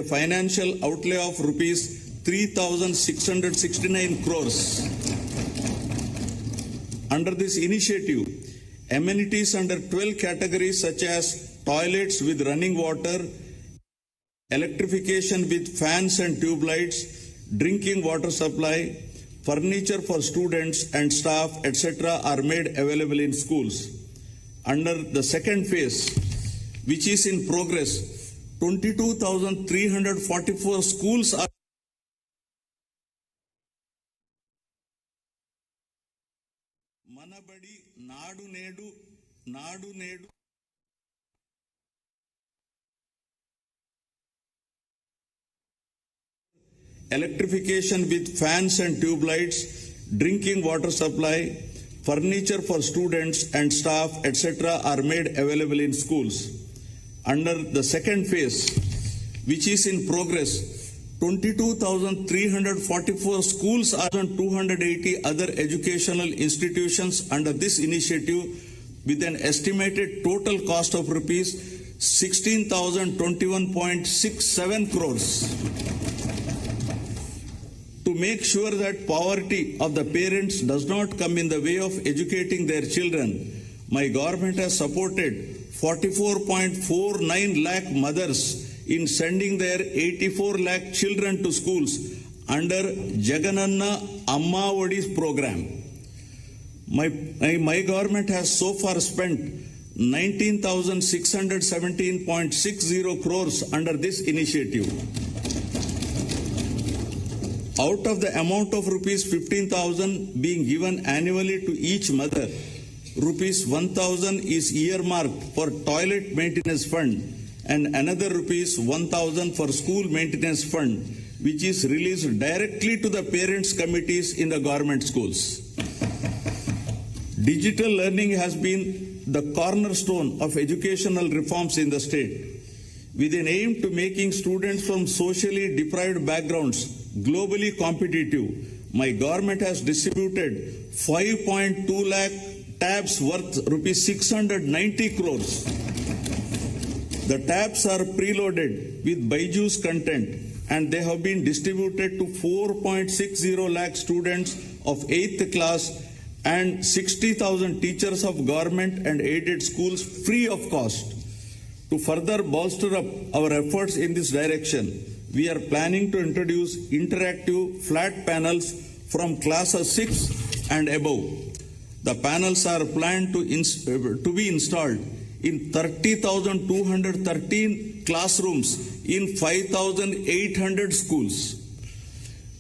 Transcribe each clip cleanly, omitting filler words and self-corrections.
financial outlay of rupees 3,669 crores. Under this initiative, amenities under 12 categories such as toilets with running water, electrification with fans and tube lights, drinking water supply, furniture for students and staff, etc. are made available in schools. Under the second phase, which is in progress, 22,344 schools are Manabadi Nadu Nedu electrification with fans and tube lights, drinking water supply, furniture for students and staff, etc. are made available in schools. Under the second phase, which is in progress, 22,344 schools are on 280 other educational institutions under this initiative with an estimated total cost of rupees 16,021.67 crores. To make sure that poverty of the parents does not come in the way of educating their children, my government has supported 44.49 lakh mothers in sending their 84 lakh children to schools under Jagananna Amma Odi's program. My government has so far spent 19,617.60 crores under this initiative. Out of the amount of rupees 15,000 being given annually to each mother, rupees 1,000 is earmarked for toilet maintenance fund and another rupees 1,000 for school maintenance fund, which is released directly to the parents' committees in the government schools. Digital learning has been the cornerstone of educational reforms in the state. With an aim to making students from socially deprived backgrounds globally competitive, my government has distributed 5.2 lakh tabs worth rupees 690 crores. The tabs are preloaded with Byju's content and they have been distributed to 4.60 lakh students of 8th class and 60,000 teachers of government and aided schools free of cost. To further bolster up our efforts in this direction, we are planning to introduce interactive flat panels from classes 6 and above. The panels are planned to be installed in 30,213 classrooms in 5,800 schools.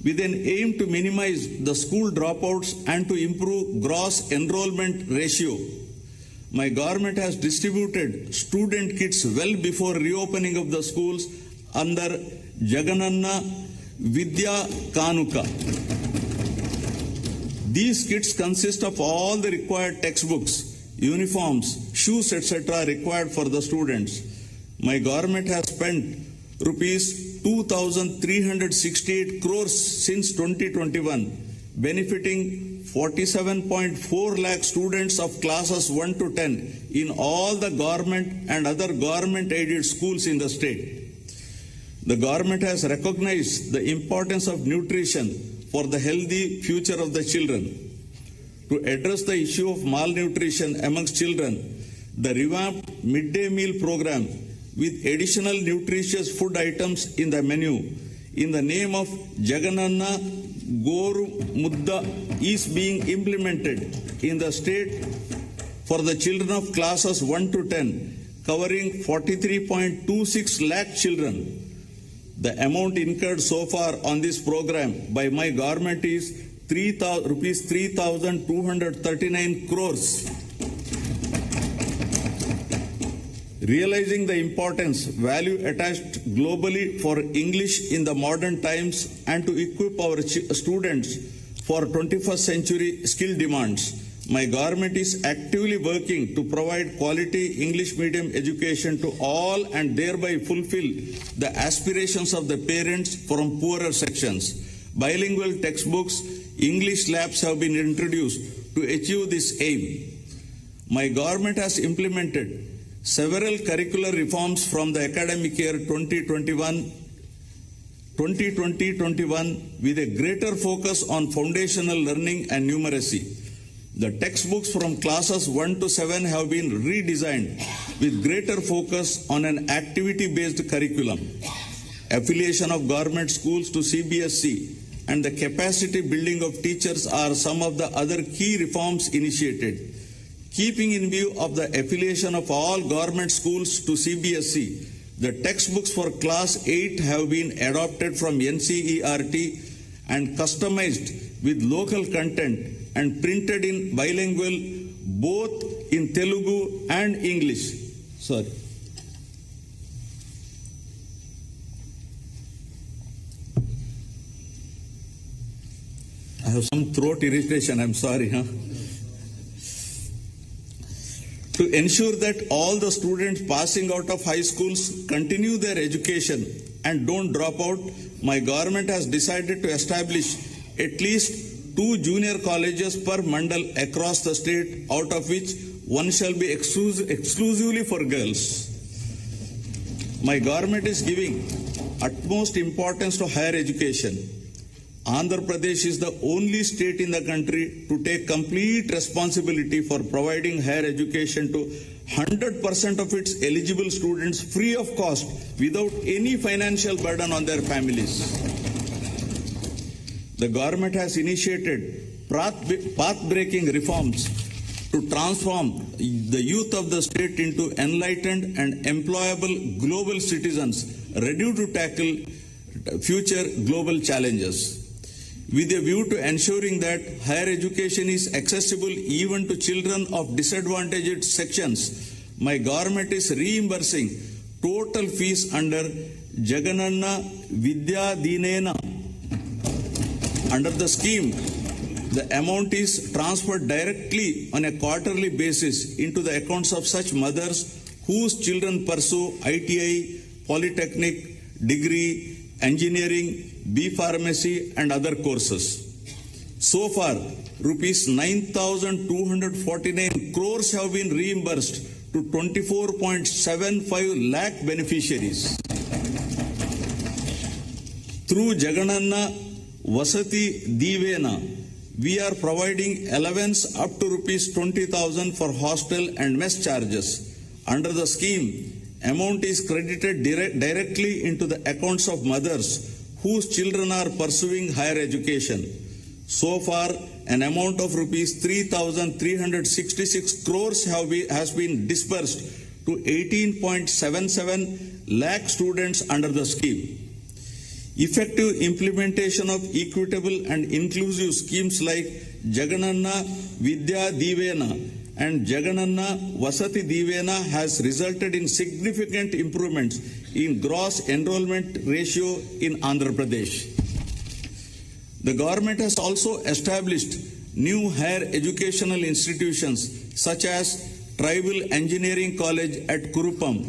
With an aim to minimize the school dropouts and to improve gross enrollment ratio, my government has distributed student kits well before reopening of the schools under Jagananna Vidya Kanuka. These kits consist of all the required textbooks, uniforms, shoes, etc. required for the students. My government has spent rupees 2,368 crores since 2021, benefiting 47.4 lakh students of classes 1 to 10 in all the government and other government-aided schools in the state. The government has recognized the importance of nutrition for the healthy future of the children. To address the issue of malnutrition amongst children, the revamped midday meal program with additional nutritious food items in the menu in the name of Jagananna Goru Mudda is being implemented in the state for the children of classes 1 to 10, covering 43.26 lakh children. The amount incurred so far on this program by my government is rupees 3,239 crores. Realizing the importance, value attached globally for English in the modern times and to equip our students for 21st century skill demands, my government is actively working to provide quality English medium education to all and thereby fulfill the aspirations of the parents from poorer sections. Bilingual textbooks, English labs have been introduced to achieve this aim. My government has implemented several curricular reforms from the academic year 2021 2020-21 with a greater focus on foundational learning and numeracy. The textbooks from classes 1 to 7 have been redesigned with greater focus on an activity-based curriculum. Affiliation of government schools to CBSE and the capacity building of teachers are some of the other key reforms initiated. Keeping in view of the affiliation of all government schools to CBSE, the textbooks for class 8 have been adopted from NCERT and customized with local content and printed in bilingual both in Telugu and English. Sorry. I have some throat irritation, I'm sorry. To ensure that all the students passing out of high schools continue their education and don't drop out, my government has decided to establish at least 2 junior colleges per mandal across the state, out of which one shall be exclusively for girls. My government is giving utmost importance to higher education. Andhra Pradesh is the only state in the country to take complete responsibility for providing higher education to 100% of its eligible students free of cost without any financial burden on their families. The government has initiated path-breaking reforms to transform the youth of the state into enlightened and employable global citizens ready to tackle future global challenges. With a view to ensuring that higher education is accessible even to children of disadvantaged sections, my government is reimbursing total fees under Jagananna Vidya Dinena. Under the scheme, the amount is transferred directly on a quarterly basis into the accounts of such mothers whose children pursue ITI, polytechnic, degree, engineering, B Pharmacy and other courses. So far, rupees 9,249 crores have been reimbursed to 24.75 lakh beneficiaries. Through Jagananna Vasati Divena, we are providing allowance up to rupees 20,000 for hostel and mess charges. Under the scheme, amount is credited directly into the accounts of mothers whose children are pursuing higher education. So far, an amount of rupees 3,366 crores has been disbursed to 18.77 lakh students under the scheme. Effective implementation of equitable and inclusive schemes like Jagananna Vidya Divena and Jagananna Vasati Divena has resulted in significant improvements in gross enrollment ratio in Andhra Pradesh. The government has also established new higher educational institutions such as Tribal Engineering College at Kurupam,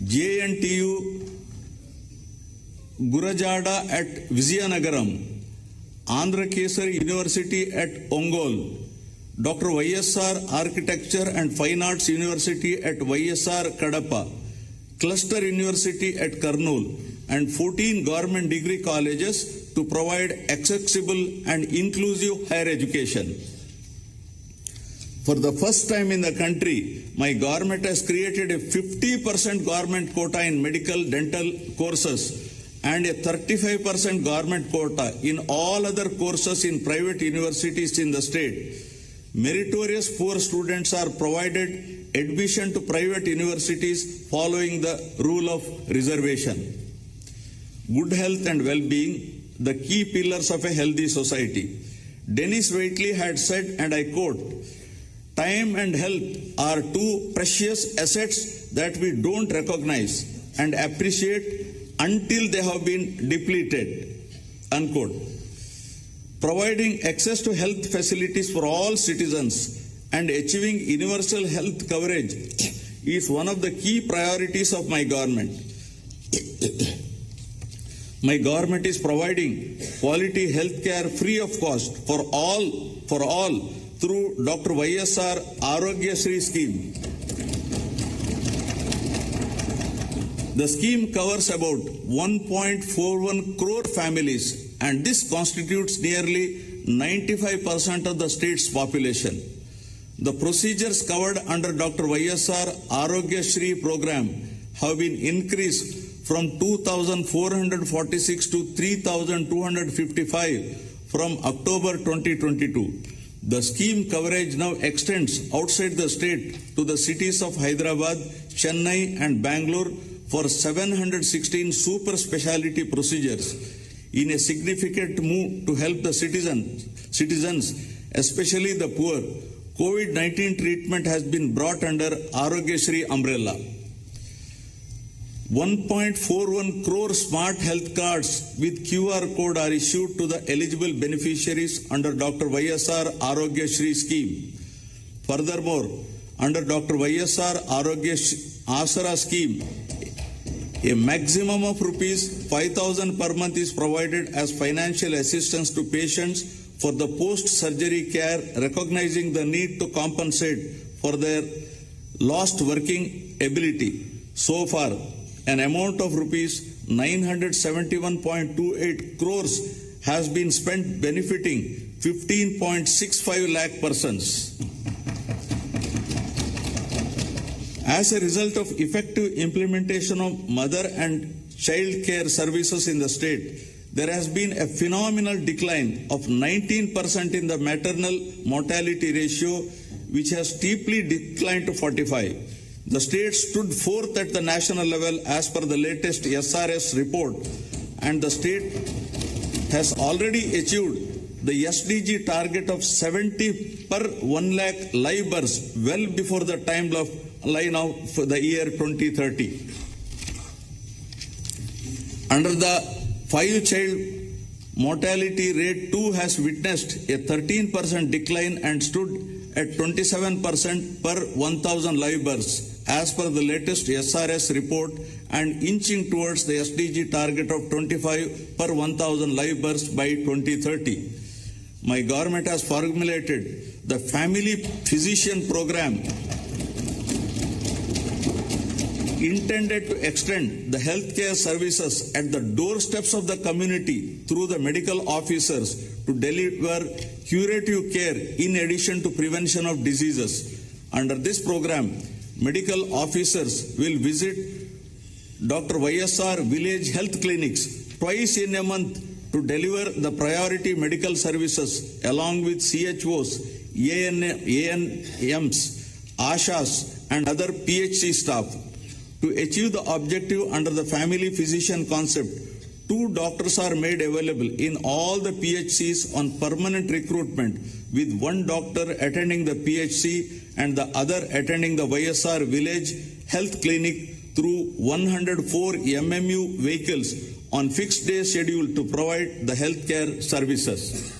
JNTU Gurajada at Vizianagaram, Andhra Kesari University at Ongole, Dr. YSR Architecture and Fine Arts University at YSR Kadapa, Cluster University at Kurnool, and 14 government degree colleges to provide accessible and inclusive higher education. For the first time in the country, my government has created a 50% government quota in medical dental courses and a 35% government quota in all other courses in private universities in the state. Meritorious poor students are provided admission to private universities following the rule of reservation. Good health and well-being, the key pillars of a healthy society. Dennis Waitley had said, and I quote, "Time and health are two precious assets that we don't recognize and appreciate until they have been depleted," unquote. Providing access to health facilities for all citizens and achieving universal health coverage is one of the key priorities of my government. My government is providing quality health care free of cost for all through Dr. YSR Arogya Shri scheme. The scheme covers about 1.41 crore families, and this constitutes nearly 95% of the state's population. The procedures covered under Dr. YSR Arogya Shri program have been increased from 2,446 to 3,255 from October 2022. The scheme coverage now extends outside the state to the cities of Hyderabad, Chennai and Bangalore for 716 super specialty procedures in a significant move to help the citizens, especially the poor. COVID-19 treatment has been brought under Arogya Shri umbrella. 1.41 crore smart health cards with QR code are issued to the eligible beneficiaries under Dr. YSR Arogya Shri scheme. Furthermore, under Dr. YSR Arogya Asara scheme, a maximum of rupees 5,000 per month is provided as financial assistance to patients for the post-surgery care, recognizing the need to compensate for their lost working ability. So far, an amount of rupees 971.28 crores has been spent benefiting 15.65 lakh persons. As a result of effective implementation of mother and child care services in the state, there has been a phenomenal decline of 19% in the maternal mortality ratio, which has steeply declined to 45. The state stood fourth at the national level as per the latest SRS report, and the state has already achieved the SDG target of 70 per 1 lakh live births well before the timeline of the year 2030. Under the 5-child mortality rate too has witnessed a 13% decline and stood at 27% per 1,000 live births as per the latest SRS report, and inching towards the SDG target of 25 per 1,000 live births by 2030. My government has formulated the Family Physician Program intended to extend the healthcare services at the doorsteps of the community through the medical officers to deliver curative care in addition to prevention of diseases. Under this program, medical officers will visit Dr. YSR village health clinics twice in a month to deliver the priority medical services along with CHOs, ANMs, ASHAs and other PHC staff. To achieve the objective under the family physician concept, 2 doctors are made available in all the PHCs on permanent recruitment, with 1 doctor attending the PHC and the other attending the YSR village health clinic through 104 MMU vehicles on fixed day schedule to provide the healthcare services.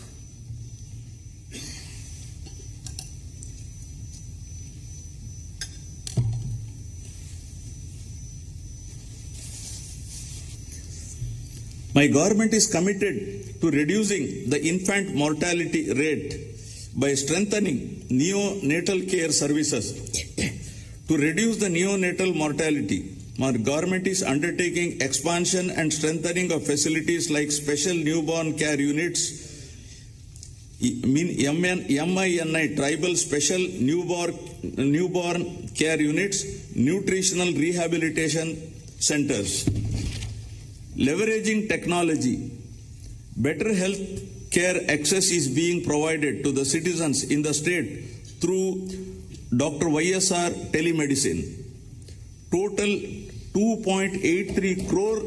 My government is committed to reducing the infant mortality rate by strengthening neonatal care services. To reduce the neonatal mortality, my government is undertaking expansion and strengthening of facilities like special newborn care units, MINI, tribal special newborn care units, nutritional rehabilitation centers. Leveraging technology, better health care access is being provided to the citizens in the state through Dr. YSR telemedicine. Total 2.83 crore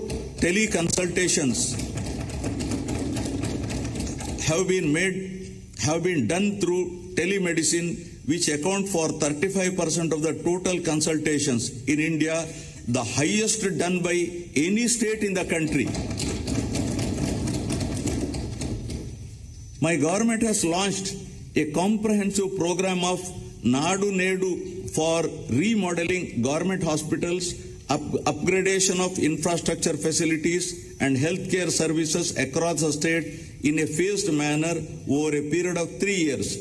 teleconsultations have been done through telemedicine, which account for 35% of the total consultations in India, the highest done by any state in the country. My government has launched a comprehensive program of Nadu Nedu for remodeling government hospitals, upgradation of infrastructure facilities and healthcare services across the state in a phased manner over a period of 3 years.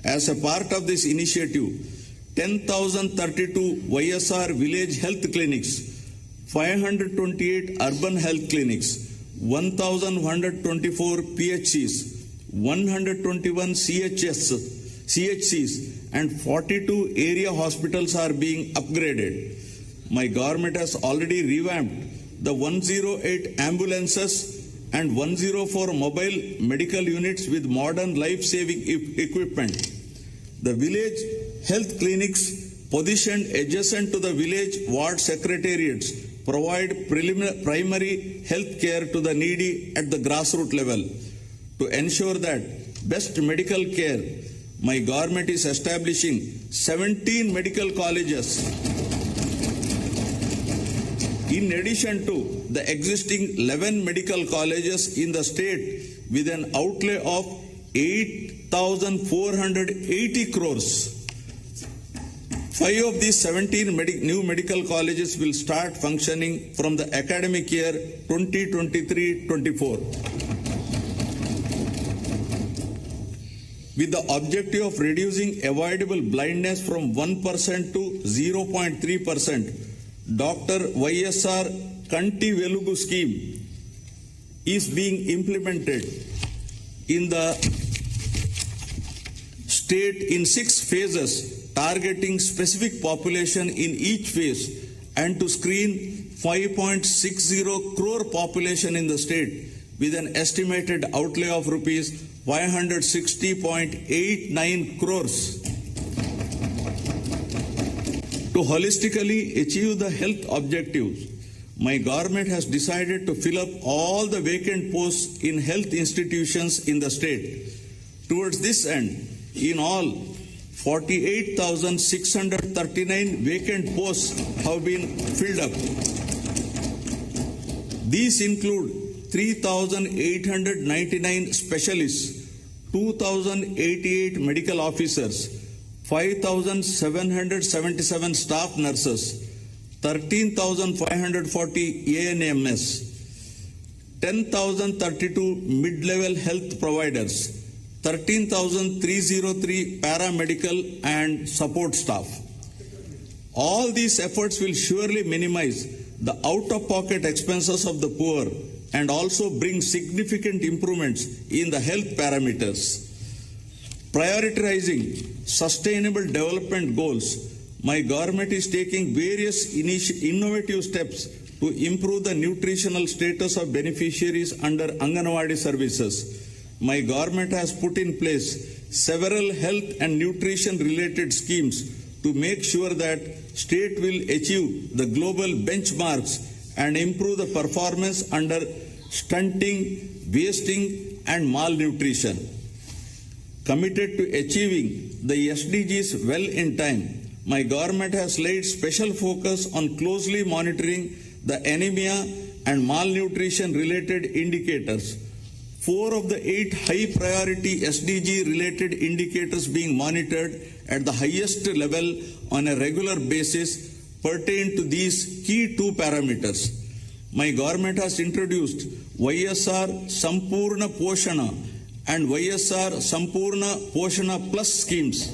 As a part of this initiative, 10,032 YSR village health clinics, 528 urban health clinics, 1,124 PHCs, 121 CHCs, and 42 area hospitals are being upgraded. My government has already revamped the 108 ambulances and 104 mobile medical units with modern life-saving equipment. The village health clinics positioned adjacent to the village ward secretariats provide primary health care to the needy at the grassroots level. To ensure that best medical care, my government is establishing 17 medical colleges in addition to the existing 11 medical colleges in the state with an outlay of 8,480 crores. 5 of these 17 new medical colleges will start functioning from the academic year 2023-24. With the objective of reducing avoidable blindness from 1% to 0.3%, Dr. YSR Kanti Velugu scheme is being implemented in the state in 6 phases, targeting specific population in each phase and to screen 5.60 crore population in the state with an estimated outlay of rupees 560.89 crores. To holistically achieve the health objectives, my government has decided to fill up all the vacant posts in health institutions in the state. Towards this end, in all, 48,639 vacant posts have been filled up. These include 3,899 specialists, 2,088 medical officers, 5,777 staff nurses, 13,540 ANMS, 10,032 mid-level health providers, 13,303 paramedical and support staff. All these efforts will surely minimize the out-of-pocket expenses of the poor and also bring significant improvements in the health parameters. Prioritizing sustainable development goals, my government is taking various innovative steps to improve the nutritional status of beneficiaries under Anganwadi services. My government has put in place several health and nutrition related schemes to make sure that state will achieve the global benchmarks and improve the performance under stunting, wasting and malnutrition. Committed to achieving the SDGs well in time, my government has laid special focus on closely monitoring the anemia and malnutrition related indicators. 4 of the 8 high priority SDG related indicators being monitored at the highest level on a regular basis pertain to these key 2 parameters. My government has introduced YSR Sampurna Poshana and YSR Sampurna Poshana Plus schemes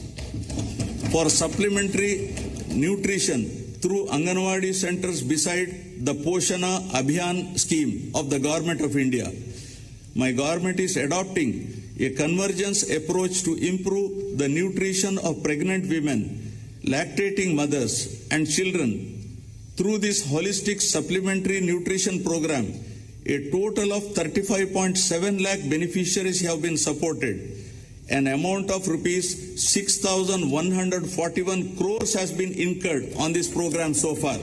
for supplementary nutrition through Anganwadi centers beside the Poshana Abhiyan scheme of the Government of India. My government is adopting a convergence approach to improve the nutrition of pregnant women, lactating mothers and children. Through this holistic supplementary nutrition program, a total of 35.7 lakh beneficiaries have been supported. An amount of rupees 6,141 crores has been incurred on this program so far.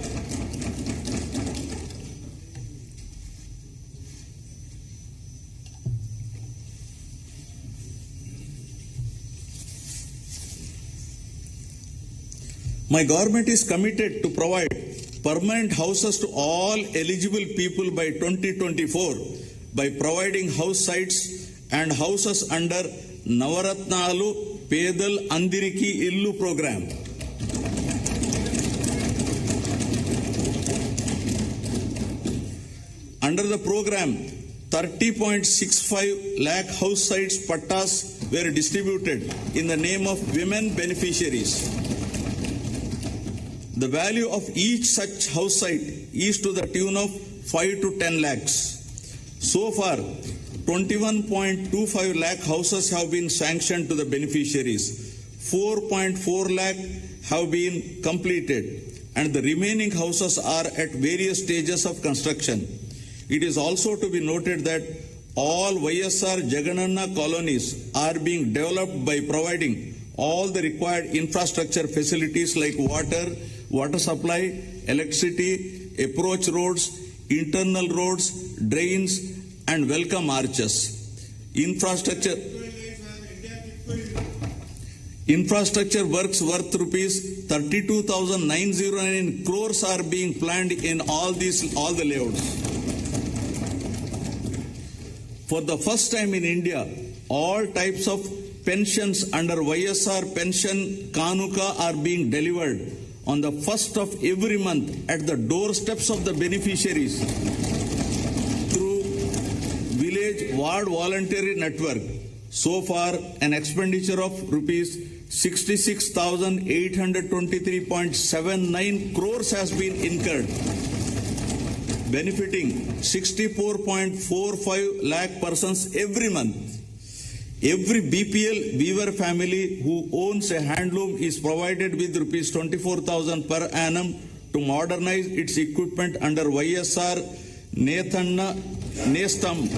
My government is committed to provide permanent houses to all eligible people by 2024 by providing house sites and houses under Navaratnalu Pedal Andiriki Illu program. Under the program, 30.65 lakh house sites pattas were distributed in the name of women beneficiaries. The value of each such house site is to the tune of 5 to 10 lakhs. So far, 21.25 lakh houses have been sanctioned to the beneficiaries. 4.4 lakh have been completed, and the remaining houses are at various stages of construction. It is also to be noted that all YSR Jagananna colonies are being developed by providing all the required infrastructure facilities like water supply, electricity, approach roads, internal roads, drains, and welcome arches. Infrastructure works worth rupees 32,909 crores are being planned in all the layouts. For the first time in India, all types of pensions under YSR Pension Kanuka are being delivered on the first of every month at the doorsteps of the beneficiaries through Village Ward Voluntary Network. So far, an expenditure of rupees 66,823.79 crores has been incurred, benefiting 64.45 lakh persons every month. Every BPL weaver family who owns a handloom is provided with rupees 24,000 per annum to modernize its equipment under YSR Nestam.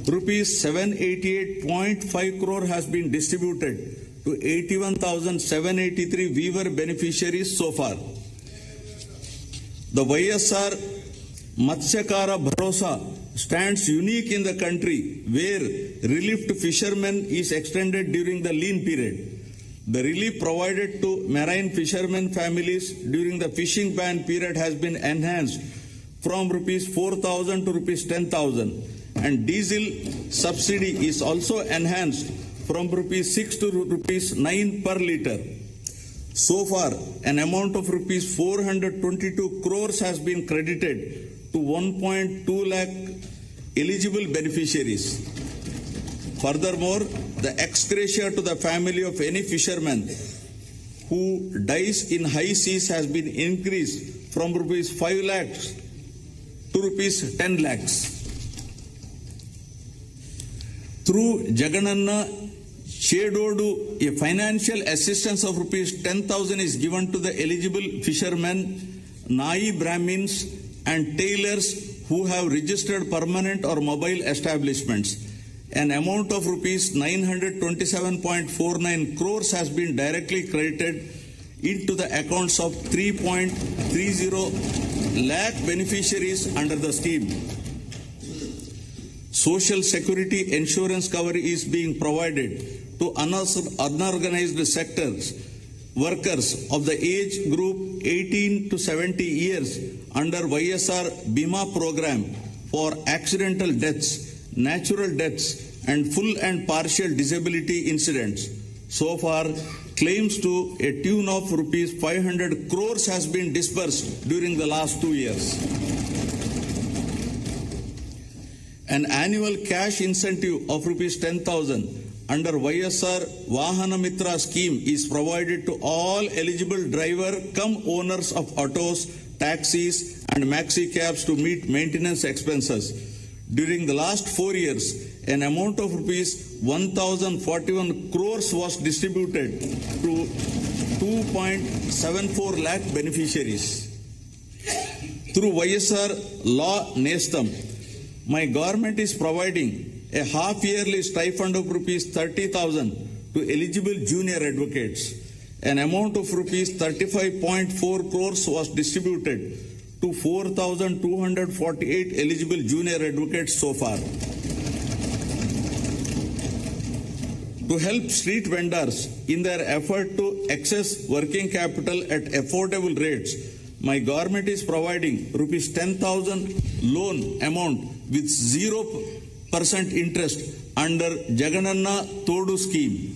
Rupees 788.5 crore has been distributed to 81,783 weaver beneficiaries so far. The YSR Matsyakara Bharosa stands unique in the country, where relief to fishermen is extended during the lean period. The relief provided to marine fishermen families during the fishing ban period has been enhanced from rupees 4,000 to rupees 10,000, and diesel subsidy is also enhanced from rupees 6 to rupees 9 per litre. So far, an amount of rupees 422 crores has been credited to 1.2 lakh eligible beneficiaries. Furthermore, the ex gratia to the family of any fisherman who dies in high seas has been increased from rupees 5 lakhs to rupees 10 lakhs. Through Jagananna Chedodu, a financial assistance of rupees 10,000 is given to the eligible fishermen, Nai Brahmins, and tailors who have registered permanent or mobile establishments. An amount of rupees 927.49 crores has been directly credited into the accounts of 3.30 lakh beneficiaries under the scheme. Social security insurance cover is being provided to unorganized sectors workers of the age group 18 to 70 years under YSR Bima program for accidental deaths, natural deaths, and full and partial disability incidents. So far, claims to a tune of rupees 500 crores has been disbursed during the last 2 years. An annual cash incentive of rupees 10,000 under YSR Vahana Mitra scheme is provided to all eligible driver-cum-owners of autos, taxis, and maxi cabs to meet maintenance expenses. During the last 4 years, an amount of rupees 1,041 crores was distributed to 2.74 lakh beneficiaries. Through YSR Law Nestam, my government is providing a half-yearly stipend of rupees 30,000 to eligible junior advocates. An amount of rupees 35.4 crores was distributed to 4,248 eligible junior advocates so far. To help street vendors in their effort to access working capital at affordable rates, my government is providing rupees 10,000 loan amount with 0% interest under Jagananna Todu scheme.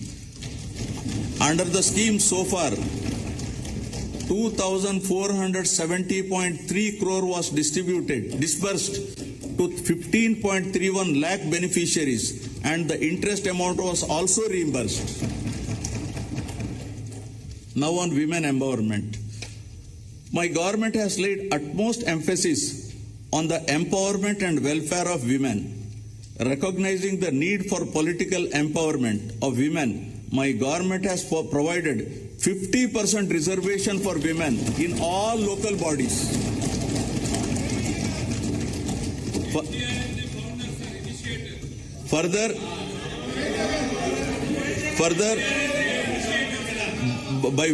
Under the scheme so far, 2,470.3 crore was disbursed to 15.31 lakh beneficiaries, and the interest amount was also reimbursed. Now on women empowerment. My government has laid utmost emphasis on the empowerment and welfare of women. Recognizing the need for political empowerment of women, my government has provided 50% reservation for women in all local bodies. Further, by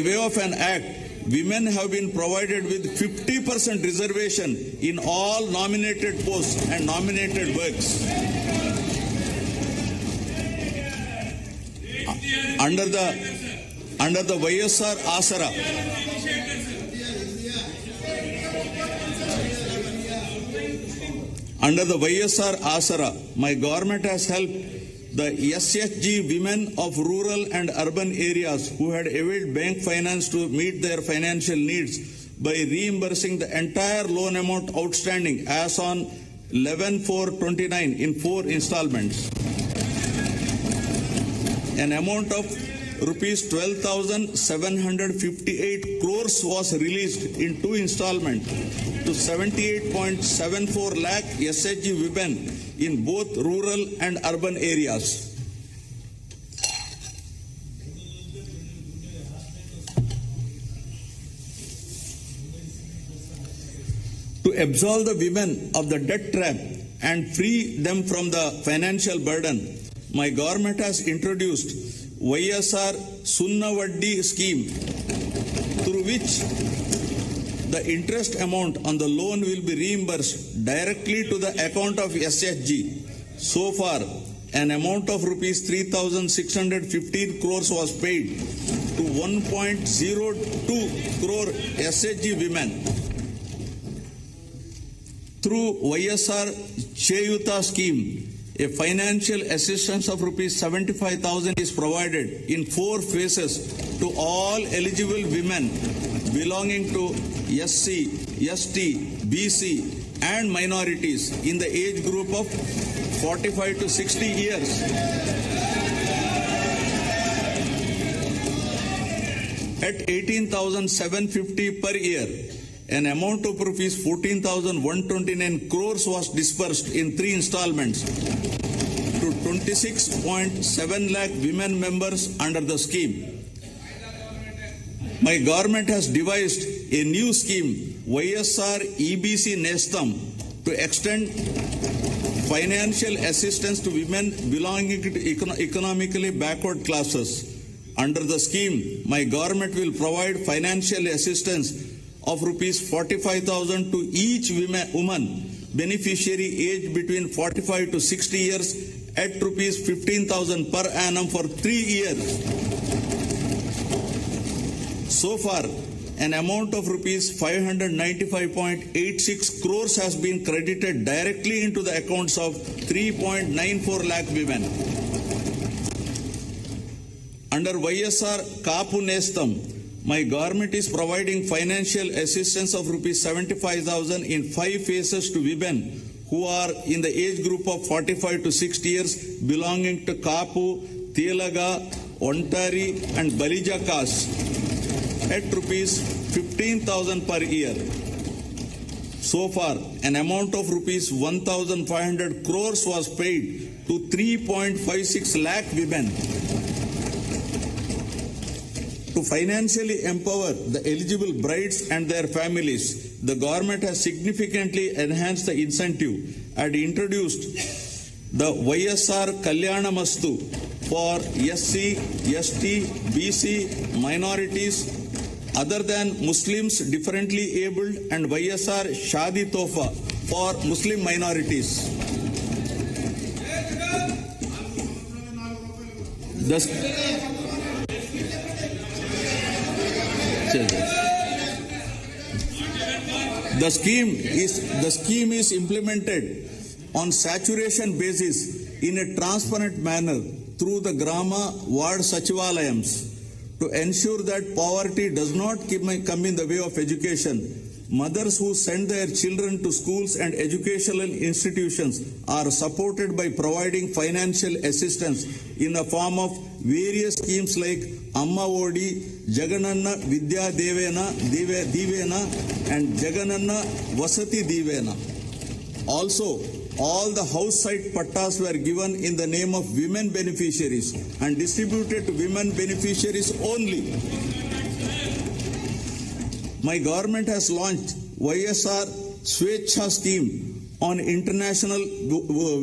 way of an act, women have been provided with 50% reservation in all nominated posts and nominated works. Under the YSR Asara, my government has helped the SHG women of rural and urban areas who had availed bank finance to meet their financial needs by reimbursing the entire loan amount outstanding as on 11/4/29 in 4 installments. An amount of rupees 12,758 crores was released in 2 installments to 78.74 lakh SHG women in both rural and urban areas. To absolve the women of the debt trap and free them from the financial burden, my government has introduced YSR Sunnavaddi scheme, through which the interest amount on the loan will be reimbursed directly to the account of SHG. So far, an amount of rupees 3,615 crores was paid to 1.02 crore SHG women. Through YSR Cheyuta scheme, a financial assistance of rupees 75,000 is provided in 4 phases to all eligible women belonging to SC, ST, BC and minorities in the age group of 45 to 60 years. At 18,750 per year, an amount of rupees 14,129 crores was disbursed in 3 installments to 26.7 lakh women members under the scheme. My government has devised a new scheme, YSR EBC Nestam, to extend financial assistance to women belonging to economically backward classes. Under the scheme, my government will provide financial assistance of rupees 45,000 to each woman beneficiary aged between 45 to 60 years at rupees 15,000 per annum for 3 years. So far, an amount of rupees 595.86 crores has been credited directly into the accounts of 3.94 lakh women. Under YSR Kapu Nestam, my government is providing financial assistance of rupees 75,000 in 5 phases to women who are in the age group of 45 to 60 years belonging to Kapu, Telaga, Ontari and Balija caste at rupees 15,000 per year. So far, an amount of rupees 1,500 crores was paid to 3.56 lakh women. To financially empower the eligible brides and their families, the government has significantly enhanced the incentive and introduced the YSR Kalyana Mastu for SC, ST, BC, minorities other than Muslims differently abled and YSR Shadi Tofa for Muslim minorities. The scheme is implemented on saturation basis in a transparent manner through the Grama Ward Sachivalayams to ensure that poverty does not come in the way of education. Mothers who send their children to schools and educational institutions are supported by providing financial assistance in the form of various schemes like Amma Odi, Jagananna Vidya Divena and Jagananna Vasati Divena. Also, all the house site pattas were given in the name of women beneficiaries and distributed to women beneficiaries only. My government has launched YSR Swechha scheme on International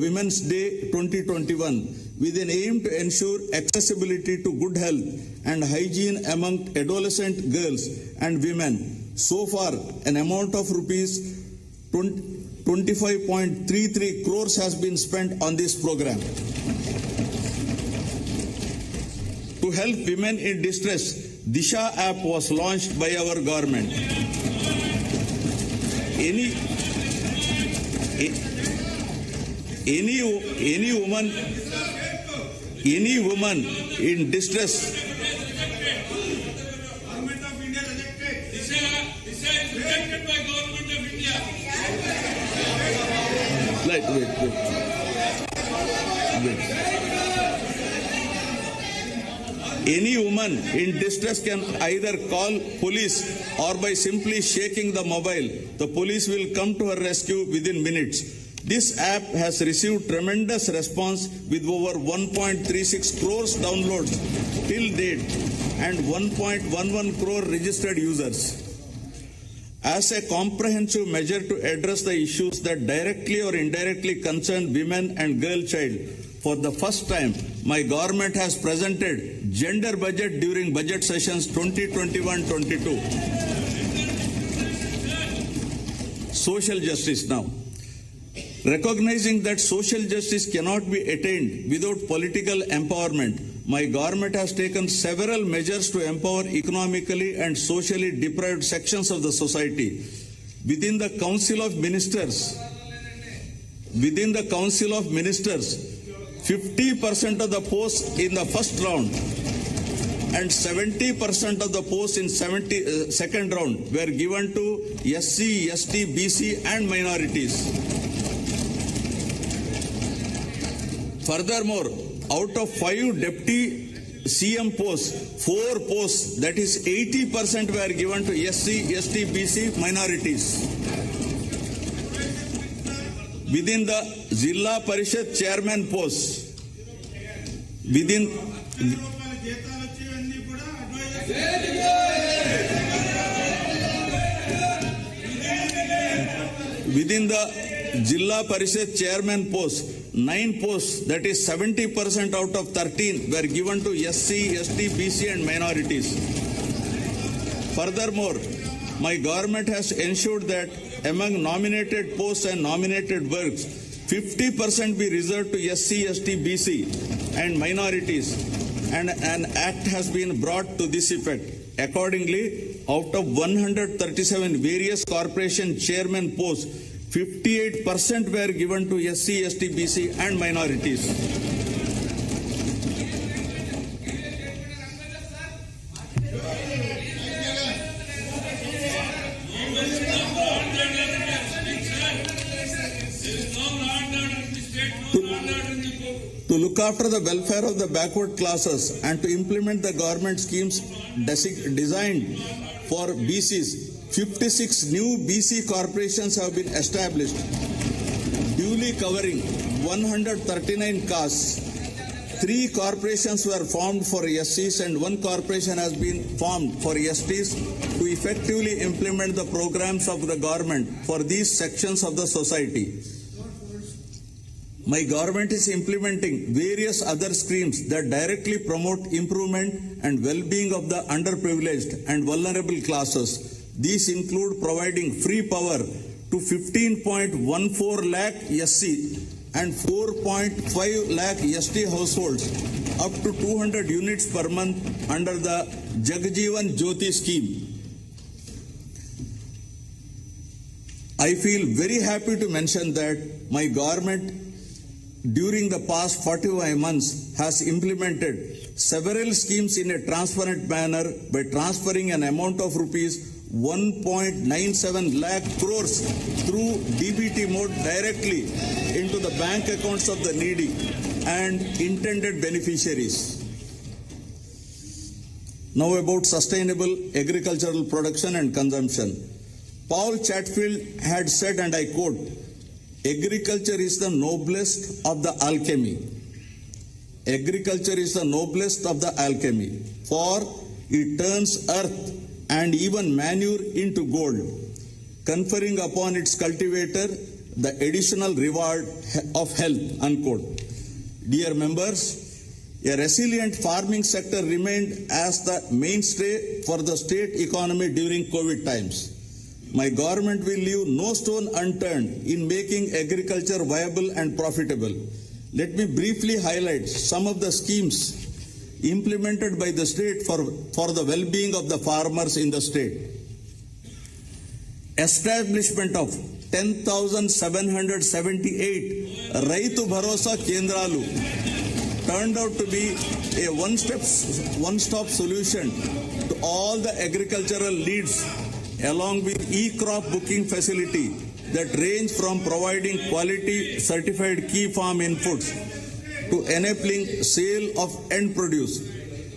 Women's Day 2021 with an aim to ensure accessibility to good health and hygiene among adolescent girls and women. So far, an amount of rupees 25.33 crores has been spent on this program. To help women in distress, Disha app was launched by our government. Any woman in distress. Government of India rejected. Disha is rejected by Government of India. Wait. Any woman in distress can either call police or by simply shaking the mobile, the police will come to her rescue within minutes. This app has received tremendous response with over 1.36 crores downloads till date and 1.11 crore registered users. As a comprehensive measure to address the issues that directly or indirectly concern women and girl child, for the first time, my government has presented gender budget during budget sessions 2021-22. Social justice now. Recognizing that social justice cannot be attained without political empowerment, my government has taken several measures to empower economically and socially deprived sections of the society. Within the Council of Ministers, 50% of the posts in the first round and 70% of the posts in second round were given to SC, ST, BC and minorities. Furthermore, out of 5 deputy CM posts, 4 posts, that is 80% were given to SC, ST, BC minorities. Within the Zilla Parishad chairman posts, within the Zilla Parishad chairman posts, 9 posts, that is 70% out of 13 were given to SC, ST, BC and minorities. Furthermore, my government has ensured that among nominated posts and nominated works, 50% be reserved to SC, ST, BC and minorities, and an act has been brought to this effect. Accordingly, out of 137 various corporation chairman posts, 58% were given to SC, ST, BC and minorities. To look after the welfare of the backward classes and to implement the government schemes designed for BCs, 56 new BC corporations have been established, duly covering 139 castes. 3 corporations were formed for SCs and 1 corporation has been formed for STs to effectively implement the programs of the government for these sections of the society. My government is implementing various other schemes that directly promote improvement and well-being of the underprivileged and vulnerable classes. These include providing free power to 15.14 lakh SC and 4.5 lakh ST households up to 200 units per month under the Jagjeevan Jyoti scheme. I feel very happy to mention that my government during the past 45 months has implemented several schemes in a transparent manner by transferring an amount of rupees 1.97 lakh crores through DBT mode directly into the bank accounts of the needy and intended beneficiaries. Now about sustainable agricultural production and consumption. Paul Chatfield had said, and I quote, "Agriculture is the noblest of the alchemy. Agriculture is the noblest of the alchemy, for it turns earth and even manure into gold, conferring upon its cultivator the additional reward of health," unquote. Dear members, a resilient farming sector remained as the mainstay for the state economy during COVID times. My government will leave no stone unturned in making agriculture viable and profitable. Let me briefly highlight some of the schemes implemented by the state for the well-being of the farmers in the state. Establishment of 10,778 Raitu Bharosa Kendralu turned out to be a one-stop solution to all the agricultural needs, along with e-crop booking facility that range from providing quality certified key farm inputs to enabling sale of end produce.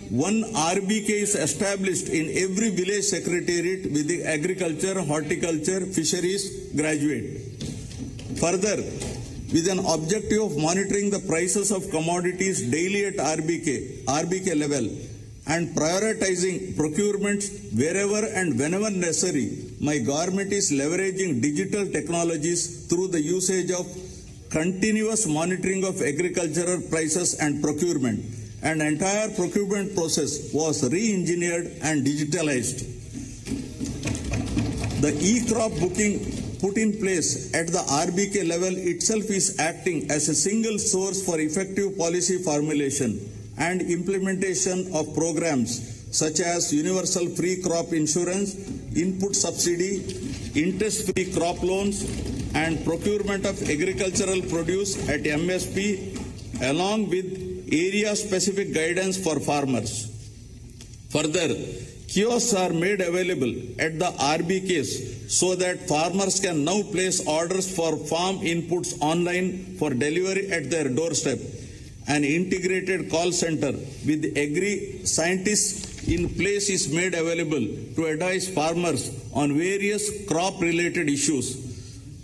One RBK is established in every village secretariat with the agriculture, horticulture, fisheries graduate. Further, with an objective of monitoring the prices of commodities daily at RBK level and prioritizing procurements wherever and whenever necessary, my government is leveraging digital technologies through the usage of continuous monitoring of agricultural prices and procurement. An entire procurement process was re-engineered and digitalized. The e-crop booking put in place at the RBK level itself is acting as a single source for effective policy formulation and implementation of programs such as universal free crop insurance, input subsidy, interest-free crop loans, and procurement of agricultural produce at MSP, along with area-specific guidance for farmers. Further, kiosks are made available at the RBKs so that farmers can now place orders for farm inputs online for delivery at their doorstep. An integrated call center with agri-scientists in place is made available to advise farmers on various crop-related issues.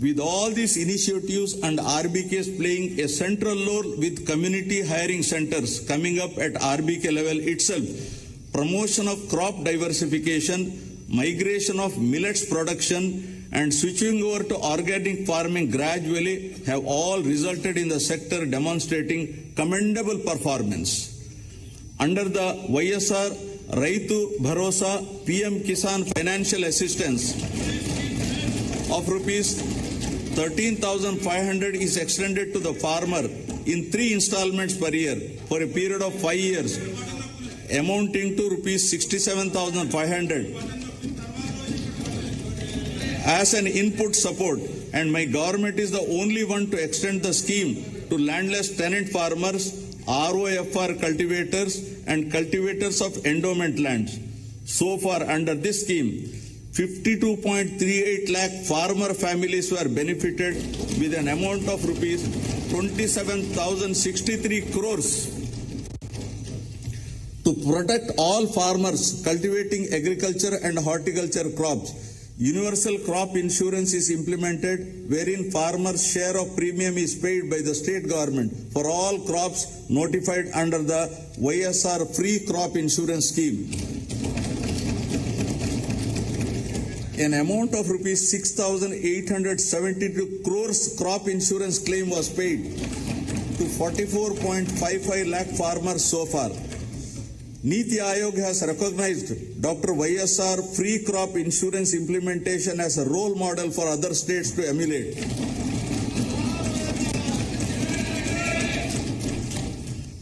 With all these initiatives and RBKs playing a central role with community hiring centers coming up at RBK level itself, promotion of crop diversification, migration of millets production, and switching over to organic farming gradually have all resulted in the sector demonstrating commendable performance. Under the YSR Raitu Bharosa PM Kisan financial assistance of rupees 13,500 is extended to the farmer in 3 installments per year for a period of 5 years, amounting to rupees 67,500 as an input support, and my government is the only one to extend the scheme to landless tenant farmers, ROFR cultivators, and cultivators of endowment lands. So far, under this scheme, 52.38 lakh farmer families were benefited with an amount of rupees 27,063 crores. To protect all farmers cultivating agriculture and horticulture crops, universal crop insurance is implemented, wherein farmers' share of premium is paid by the state government for all crops notified under the YSR free crop insurance scheme. An amount of rupees 6,872 crores crop insurance claim was paid to 44.55 lakh farmers so far. Niti Aayog has recognized Dr. YSR free crop insurance implementation as a role model for other states to emulate.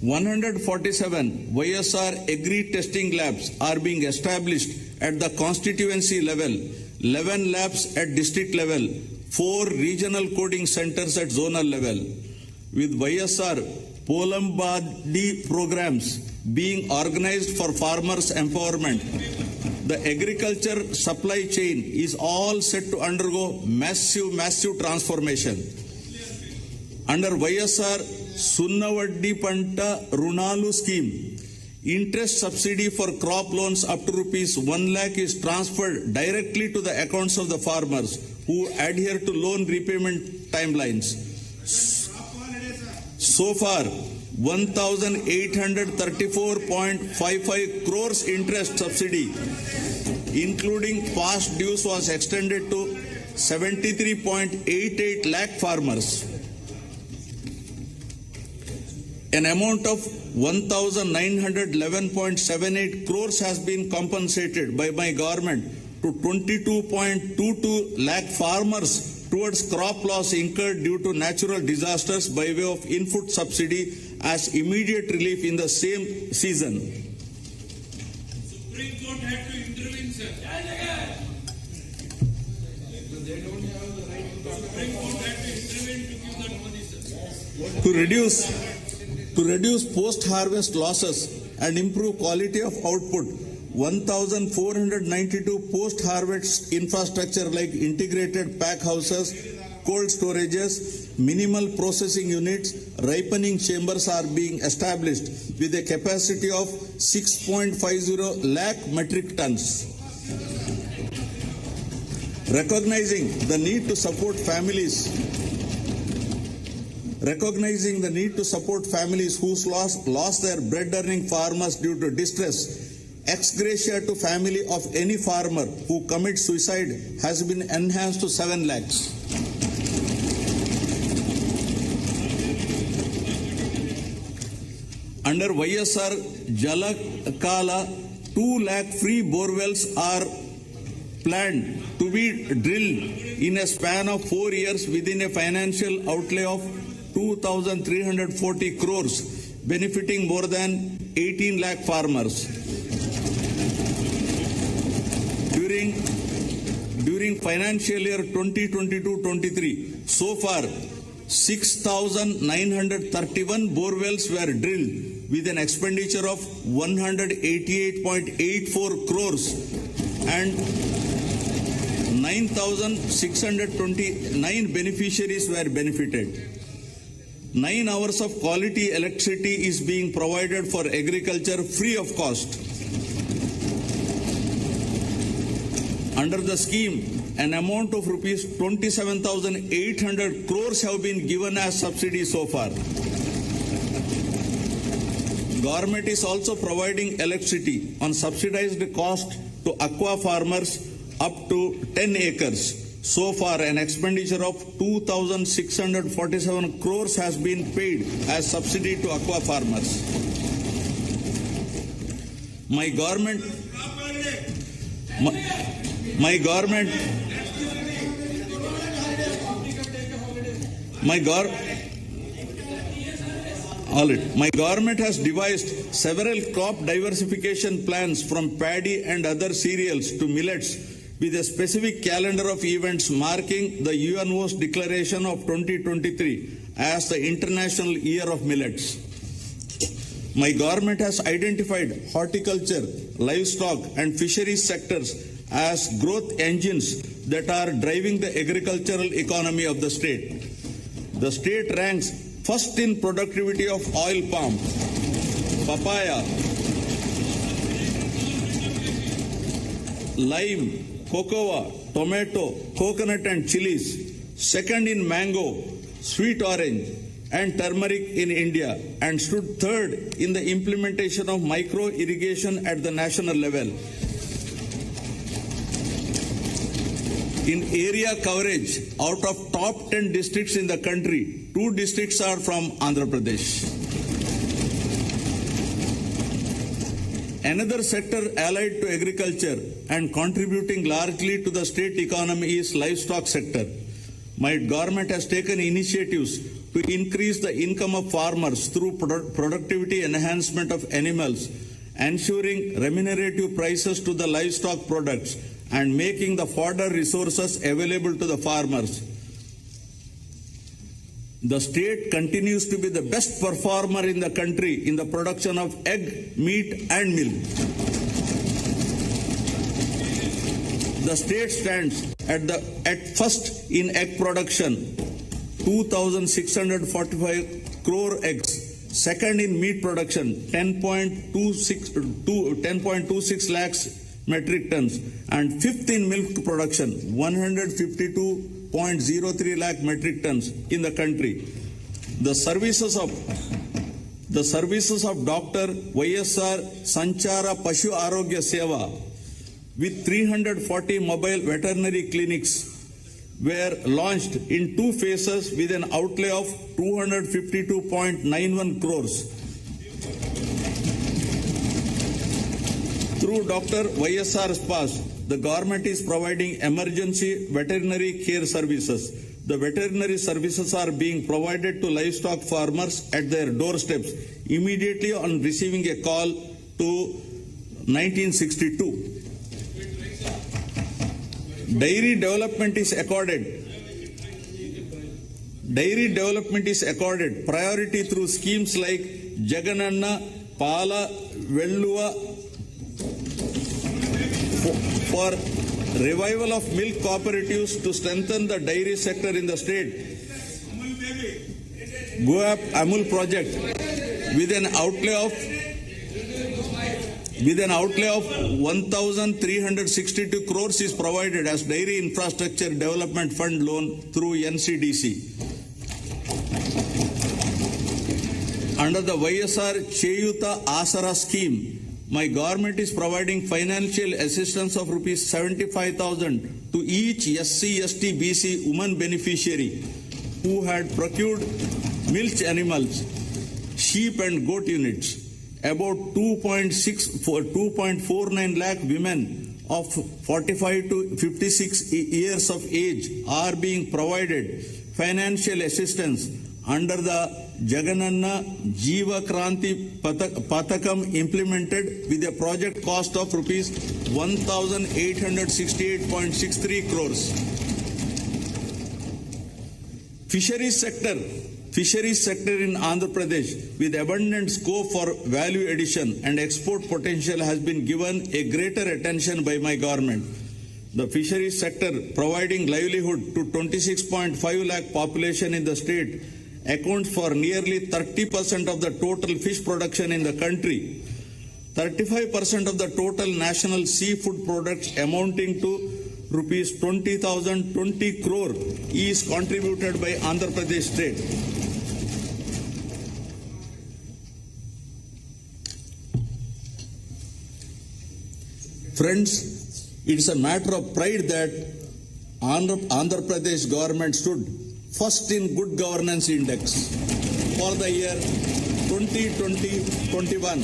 "147 YSR agri testing labs are being established at the constituency level, 11 labs at district level, 4 regional coding centers at zonal level. With YSR Polambadi programs being organized for farmers' empowerment, the agriculture supply chain is all set to undergo massive transformation. Under YSR Sunnavaddi Panta Runalu scheme, interest subsidy for crop loans up to rupees 1 lakh is transferred directly to the accounts of the farmers who adhere to loan repayment timelines. So far, 1,834.55 crores interest subsidy, including past dues, was extended to 73.88 lakh farmers. An amount of 1,911.78 crores has been compensated by my government to 22.22 lakh farmers towards crop loss incurred due to natural disasters by way of input subsidy as immediate relief in the same season. Supreme Court had to intervene, sir. Supreme Court had to intervene to give that money, sir. To reduce post-harvest losses and improve quality of output, 1,492 post-harvest infrastructure like integrated pack houses, cold storages, minimal processing units, ripening chambers are being established with a capacity of 6.50 lakh metric tons. Recognizing the need to support families who lost their bread-earning farmers due to distress, ex gratia to family of any farmer who commits suicide has been enhanced to 7 lakhs. Under YSR Jalakala, 2 lakh free borewells are planned to be drilled in a span of 4 years within a financial outlay of 2,340 crores, benefiting more than 18 lakh farmers. During financial year 2022-23, so far 6,931 borewells were drilled with an expenditure of 188.84 crores and 9,629 beneficiaries were benefited. 9 hours of quality electricity is being provided for agriculture free of cost. Under the scheme, an amount of rupees 27,800 crores have been given as subsidy so far. Government is also providing electricity on subsidized cost to aqua farmers up to 10 acres. So far, an expenditure of 2,647 crores has been paid as subsidy to aqua farmers. My government has devised several crop diversification plans from paddy and other cereals to millets with a specific calendar of events marking the UNO's declaration of 2023 as the International Year of Millets. My government has identified horticulture, livestock and fisheries sectors as growth engines that are driving the agricultural economy of the state. The state ranks first in productivity of oil palm, papaya, lime, cocoa, tomato, coconut and chilies, second in mango, sweet orange and turmeric in India, and stood third in the implementation of micro irrigation at the national level. In area coverage, out of top 10 districts in the country, 2 districts are from Andhra Pradesh. Another sector allied to agriculture and contributing largely to the state economy is livestock sector. My government has taken initiatives to increase the income of farmers through productivity enhancement of animals, ensuring remunerative prices to the livestock products and making the fodder resources available to the farmers. The state continues to be the best performer in the country in the production of egg, meat and milk. The state stands at first in egg production, 2,645 crore eggs. Second in meat production, 10.26 lakhs metric tons, and fifth in milk production, 152.03 lakh metric tons in the country. The services of Dr. YSR Sanchara Pashu Arogya Seva with 340 mobile veterinary clinics were launched in 2 phases with an outlay of 252.91 crores. Through Dr. YSR Spas, the government is providing emergency veterinary care services. The veterinary services are being provided to livestock farmers at their doorsteps immediately on receiving a call to 1962. Dairy development is accorded priority through schemes like Jagananna, Pala, Velluva for revival of milk cooperatives to strengthen the dairy sector in the state. Goap Amul project with an outlay of 1,362 crores is provided as Dairy Infrastructure Development Fund loan through NCDC. Under the YSR Cheyuta Asara scheme, my government is providing financial assistance of rupees 75,000 to each SC, ST, BC woman beneficiary who had procured milch animals, sheep and goat units. About 2.49 lakh women of 45 to 56 years of age are being provided financial assistance under the Jagananna Jiva Kranti Pathakam implemented with a project cost of rupees 1,868.63 crores. Fisheries sector in Andhra Pradesh with abundant scope for value addition and export potential has been given a greater attention by my government. The fisheries sector, providing livelihood to 26.5 lakh population in the state, accounts for nearly 30% of the total fish production in the country. 35% of the total national seafood products amounting to rupees 20,020 crore is contributed by Andhra Pradesh state. Friends, it is a matter of pride that Andhra Pradesh government stood first in Good Governance Index for the year 2020-21,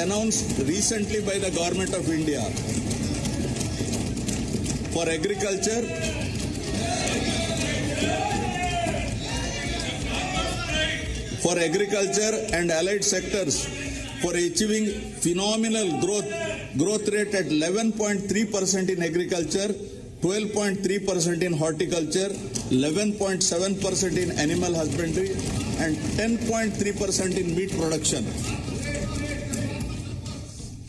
announced recently by the Government of India. For agriculture and allied sectors, for achieving phenomenal growth rate at 11.3% in agriculture, 12.3% in horticulture, 11.7% in animal husbandry, and 10.3% in meat production.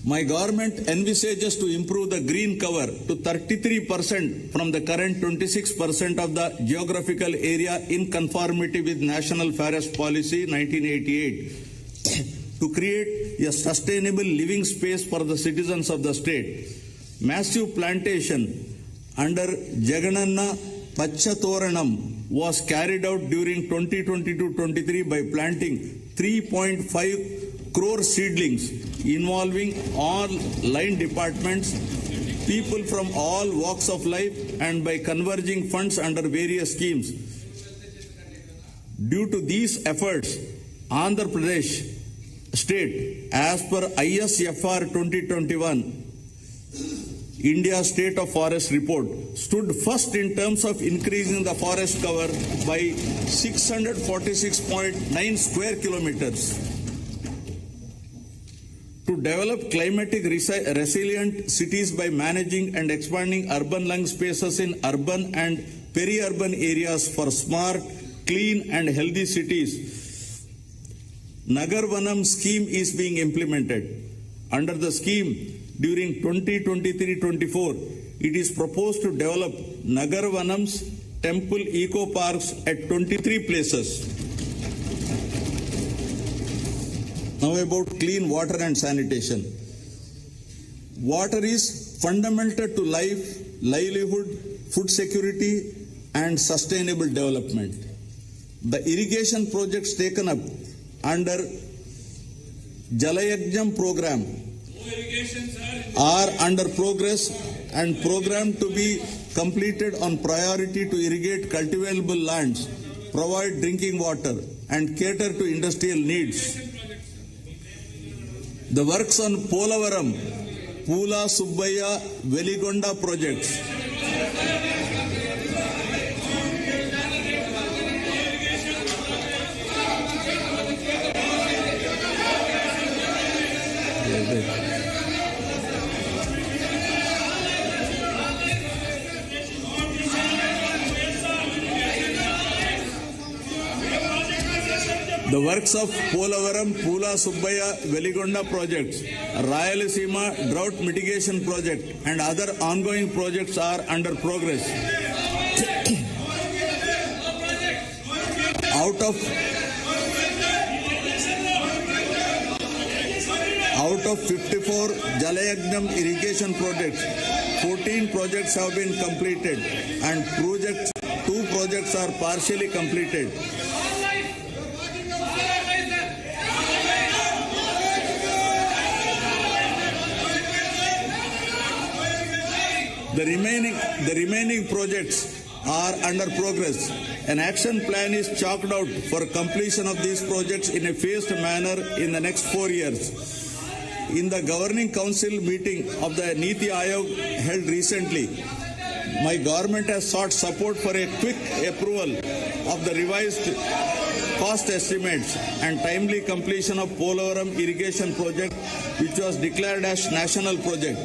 My government envisages to improve the green cover to 33% from the current 26% of the geographical area in conformity with National Forest Policy 1988 to create a sustainable living space for the citizens of the state. Massive plantation under Jagananna Pachatoranam was carried out during 2022-23 by planting 3.5 crore seedlings involving all line departments, people from all walks of life, and by converging funds under various schemes. Due to these efforts, Andhra Pradesh state, as per ISFR 2021, India State of Forest Report, stood first in terms of increasing the forest cover by 646.9 square kilometers. To develop climatic resilient cities by managing and expanding urban lung spaces in urban and peri-urban areas for smart, clean and healthy cities, Nagar Vanam scheme is being implemented. Under the scheme, during 2023-24, it is proposed to develop Nagar Vanams temple eco parks at 23 places. Now about clean water and sanitation. Water is fundamental to life, livelihood, food security and sustainable development. The irrigation projects taken up under Jalayajnam program are under progress and programmed to be completed on priority to irrigate cultivable lands, provide drinking water and cater to industrial needs. The works on Polavaram, Pula Subbaya, Veligonda projects The works of Polavaram, Pula Subbaya, Veligonda projects, Rayalaseema drought mitigation project and other ongoing projects are under progress. Out of 54 Jalayajnam irrigation projects, 14 projects have been completed and 2 projects are partially completed. The remaining projects are under progress. An action plan is chalked out for completion of these projects in a phased manner in the next 4 years. In the Governing Council meeting of the Niti Aayog held recently, my government has sought support for a quick approval of the revised cost estimates and timely completion of Polavaram irrigation project, which was declared as national project.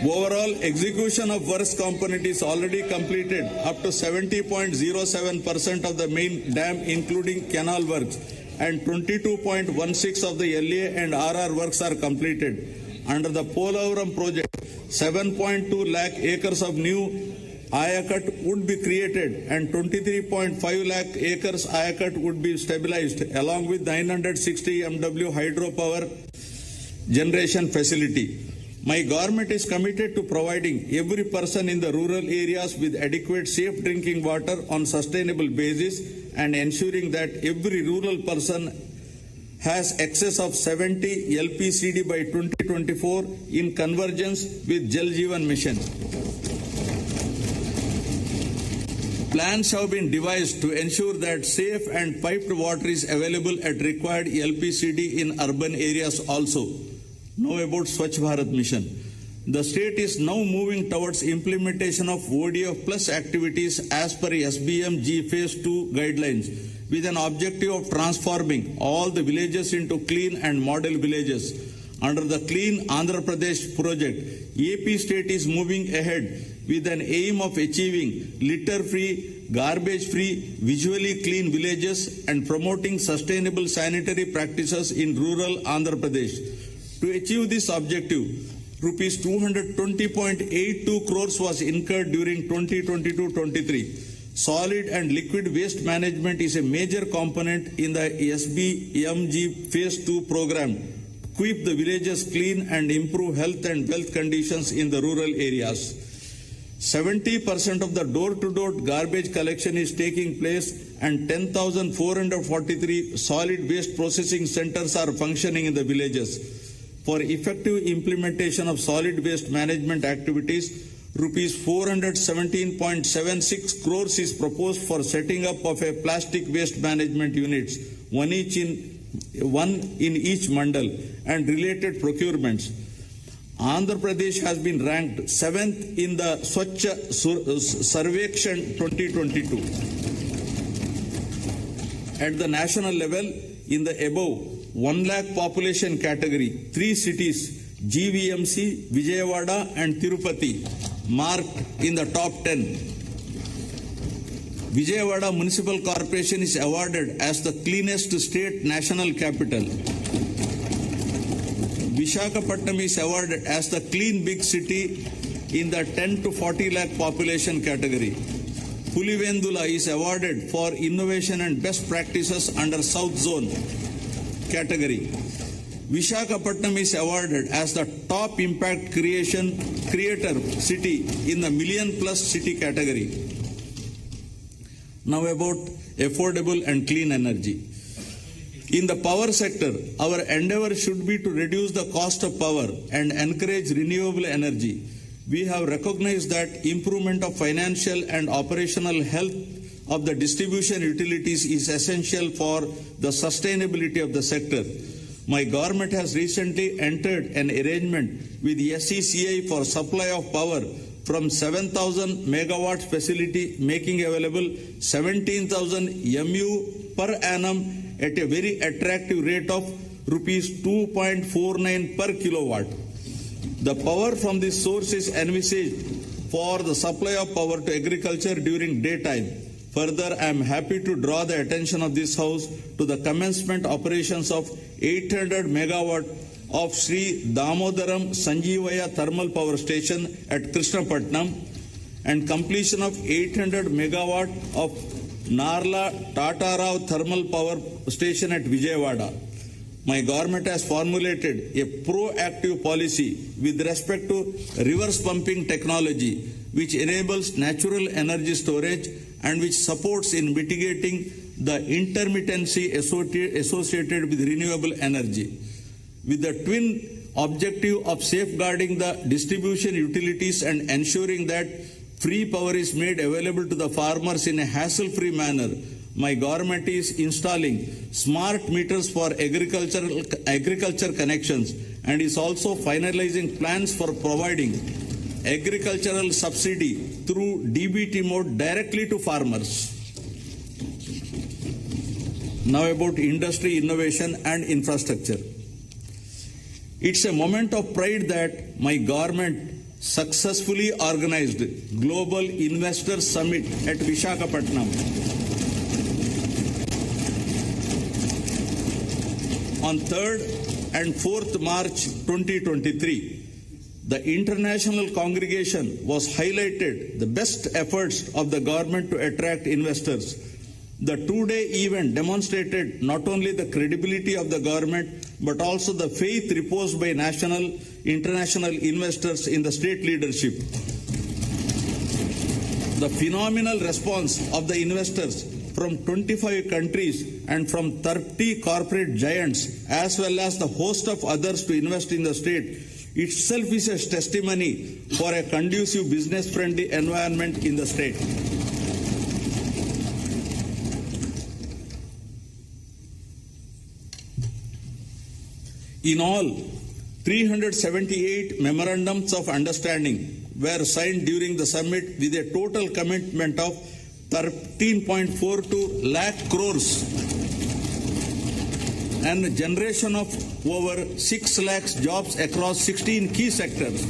Overall, execution of works component is already completed up to 70.07% of the main dam, including canal works, and 22.16% of the LA and RR works are completed. Under the Polavaram project, 7.2 lakh acres of new Ayakat would be created and 23.5 lakh acres Ayakat would be stabilized along with 960 MW hydropower generation facility. My government is committed to providing every person in the rural areas with adequate safe drinking water on sustainable basis and ensuring that every rural person has excess of 70 LPCD by 2024 in convergence with Jal Jeevan Mission. Plans have been devised to ensure that safe and piped water is available at required LPCD in urban areas also. Now about Swachh Bharat Mission. The state is now moving towards implementation of ODF plus activities as per SBMG Phase 2 guidelines with an objective of transforming all the villages into clean and model villages. Under the Clean Andhra Pradesh project, AP state is moving ahead with an aim of achieving litter-free, garbage-free, visually clean villages and promoting sustainable sanitary practices in rural Andhra Pradesh. To achieve this objective, rupees 220.82 crores was incurred during 2022-23. Solid and liquid waste management is a major component in the SBMG Phase 2 program to keep the villages clean and improve health and wealth conditions in the rural areas. 70% of the door-to-door garbage collection is taking place and 10,443 solid waste processing centers are functioning in the villages. For effective implementation of solid waste management activities, rupees 417.76 crores is proposed for setting up of a plastic waste management units, one in each mandal, and related procurements. Andhra Pradesh has been ranked 7th in the Swachh Sarvekshan 2022. At the national level, in the above, 1 lakh population category, 3 cities, GVMC, Vijayawada and Tirupati, marked in the top 10. Vijayawada Municipal Corporation is awarded as the cleanest state national capital. Visakhapatnam is awarded as the clean big city in the 10 to 40 lakh population category. Pulivendula is awarded for innovation and best practices under South Zone category. Visakhapatnam is awarded as the top impact creator city in the million plus city category. Now about affordable and clean energy. In the power sector, our endeavor should be to reduce the cost of power and encourage renewable energy. We have recognized that improvement of financial and operational health of the distribution utilities is essential for the sustainability of the sector. My government has recently entered an arrangement with the SECI for supply of power from 7,000 megawatts facility, making available 17,000 MU per annum at a very attractive rate of rupees 2.49 per kilowatt. The power from this source is envisaged for the supply of power to agriculture during daytime. Further, I am happy to draw the attention of this House to the commencement operations of 800 megawatt of Sri Damodaram Sanjeevaya Thermal Power Station at Krishnapatnam and completion of 800 megawatt of Narla Tatarao Thermal Power Station at Vijayawada. My government has formulated a proactive policy with respect to reverse pumping technology, which enables natural energy storage and which supports in mitigating the intermittency associated with renewable energy. With the twin objective of safeguarding the distribution utilities and ensuring that free power is made available to the farmers in a hassle-free manner, my government is installing smart meters for agriculture connections and is also finalizing plans for providing agricultural subsidy through DBT mode directly to farmers. Now about industry, innovation and infrastructure. It's a moment of pride that my government successfully organized Global Investor Summit at Visakhapatnam on 3rd and 4th March 2023. The international congregation was highlighted the best efforts of the government to attract investors. The two-day event demonstrated not only the credibility of the government but also the faith reposed by national, international investors in the state leadership. The phenomenal response of the investors from 25 countries and from 30 corporate giants as well as the host of others to invest in the state itself is a testimony for a conducive business-friendly environment in the state. In all, 378 memorandums of understanding were signed during the summit with a total commitment of 13.42 lakh crores and a generation of over 6 lakhs jobs across 16 key sectors.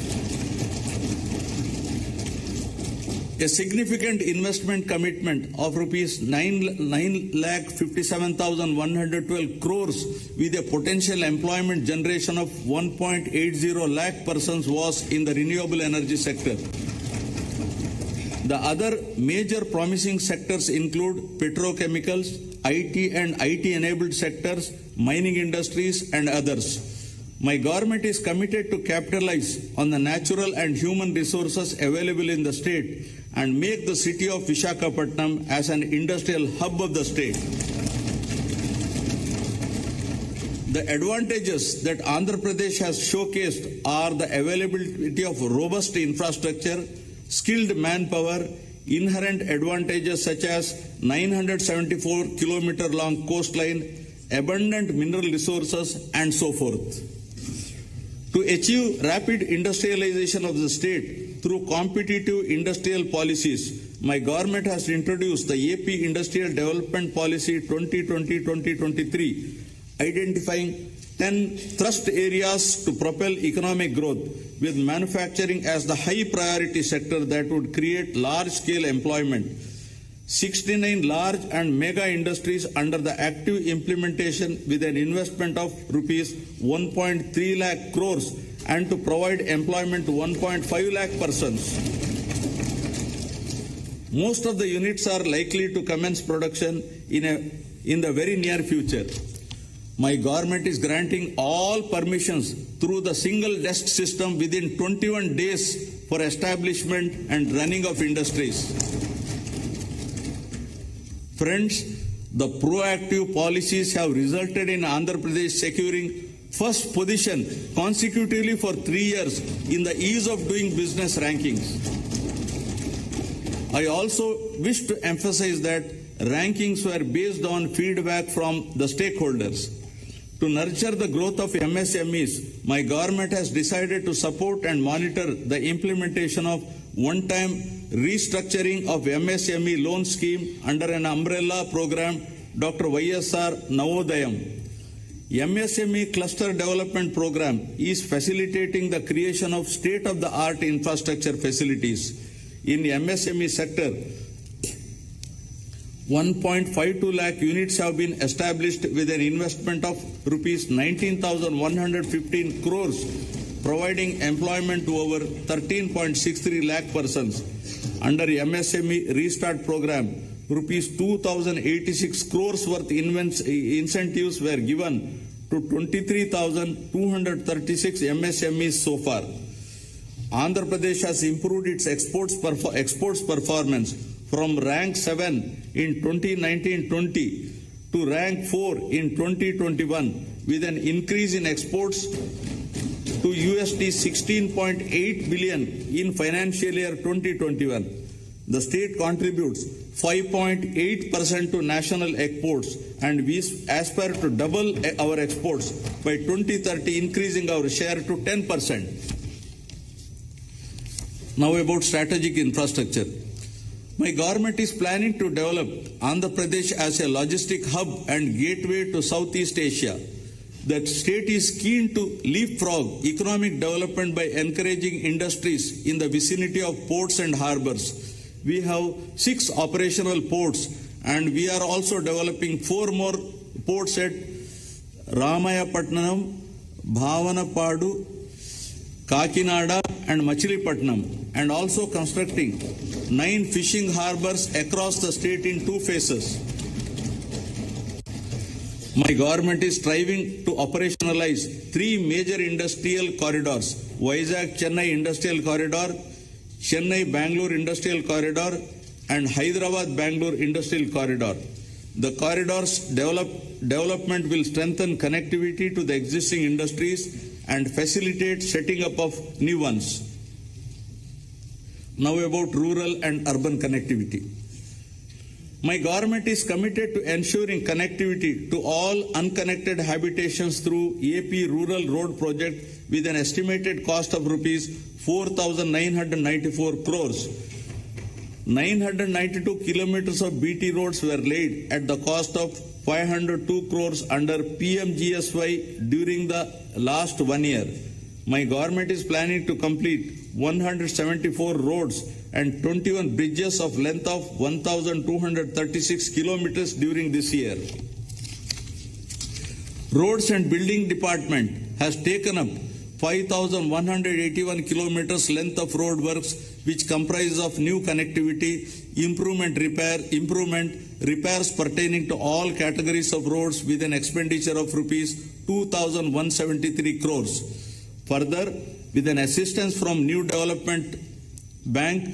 A significant investment commitment of rupees 9,57,112 crores with a potential employment generation of 1.80 lakh persons was in the renewable energy sector. The other major promising sectors include petrochemicals, IT and IT-enabled sectors, mining industries and others. My government is committed to capitalize on the natural and human resources available in the state and make the city of Visakhapatnam as an industrial hub of the state. The advantages that Andhra Pradesh has showcased are the availability of robust infrastructure, skilled manpower, inherent advantages such as 974-kilometer long coastline, abundant mineral resources, and so forth. To achieve rapid industrialization of the state through competitive industrial policies, my government has introduced the AP Industrial Development Policy 2020-2023, identifying 10 thrust areas to propel economic growth, with manufacturing as the high priority sector that would create large-scale employment. 69 large and mega industries under the active implementation with an investment of rupees 1.3 lakh crores and to provide employment to 1.5 lakh persons. Most of the units are likely to commence production in the very near future. My government is granting all permissions through the single desk system within 21 days for establishment and running of industries. Friends, the proactive policies have resulted in Andhra Pradesh securing first position consecutively for 3 years in the ease of doing business rankings. I also wish to emphasize that rankings were based on feedback from the stakeholders. To nurture the growth of MSMEs, my government has decided to support and monitor the implementation of one-time restructuring of MSME loan scheme under an umbrella program, Dr. YSR Navodayam. MSME Cluster Development Program is facilitating the creation of state-of-the-art infrastructure facilities. In MSME sector, 1.52 lakh units have been established with an investment of rupees 19,115 crores, providing employment to over 13.63 lakh persons. Under MSME Restart Program, rupees 2,086 crores worth incentives were given to 23,236 MSMEs so far. Andhra Pradesh has improved its exports performance from rank 7 in 2019-20 to rank 4 in 2021 with an increase in exports to USD 16.8 billion in financial year 2021. The state contributes 5.8% to national exports, and we aspire to double our exports by 2030, increasing our share to 10%. Now about strategic infrastructure. My government is planning to develop Andhra Pradesh as a logistic hub and gateway to Southeast Asia. The state is keen to leapfrog economic development by encouraging industries in the vicinity of ports and harbors. We have 6 operational ports, and we are also developing 4 more ports at Ramayapatnam, Bhavanapadu, Kakinada and Machilipatnam, and also constructing 9 fishing harbors across the state in 2 phases. My government is striving to operationalize 3 major industrial corridors: Vizag-Chennai Industrial Corridor, Chennai-Bangalore Industrial Corridor, and Hyderabad-Bangalore Industrial Corridor. The corridors development will strengthen connectivity to the existing industries and facilitate setting up of new ones. Now about rural and urban connectivity. My government is committed to ensuring connectivity to all unconnected habitations through AP Rural Road Project with an estimated cost of rupees 4,994 crores. 992 kilometers of BT roads were laid at the cost of 502 crores under PMGSY during the last 1 year. My government is planning to complete 174 roads and 21 bridges of length of 1,236 kilometers during this year. Roads and Building Department has taken up 5,181 kilometers length of road works, which comprises of new connectivity, repairs pertaining to all categories of roads with an expenditure of rupees 2,173 crores. Further, with an assistance from New Development Bank,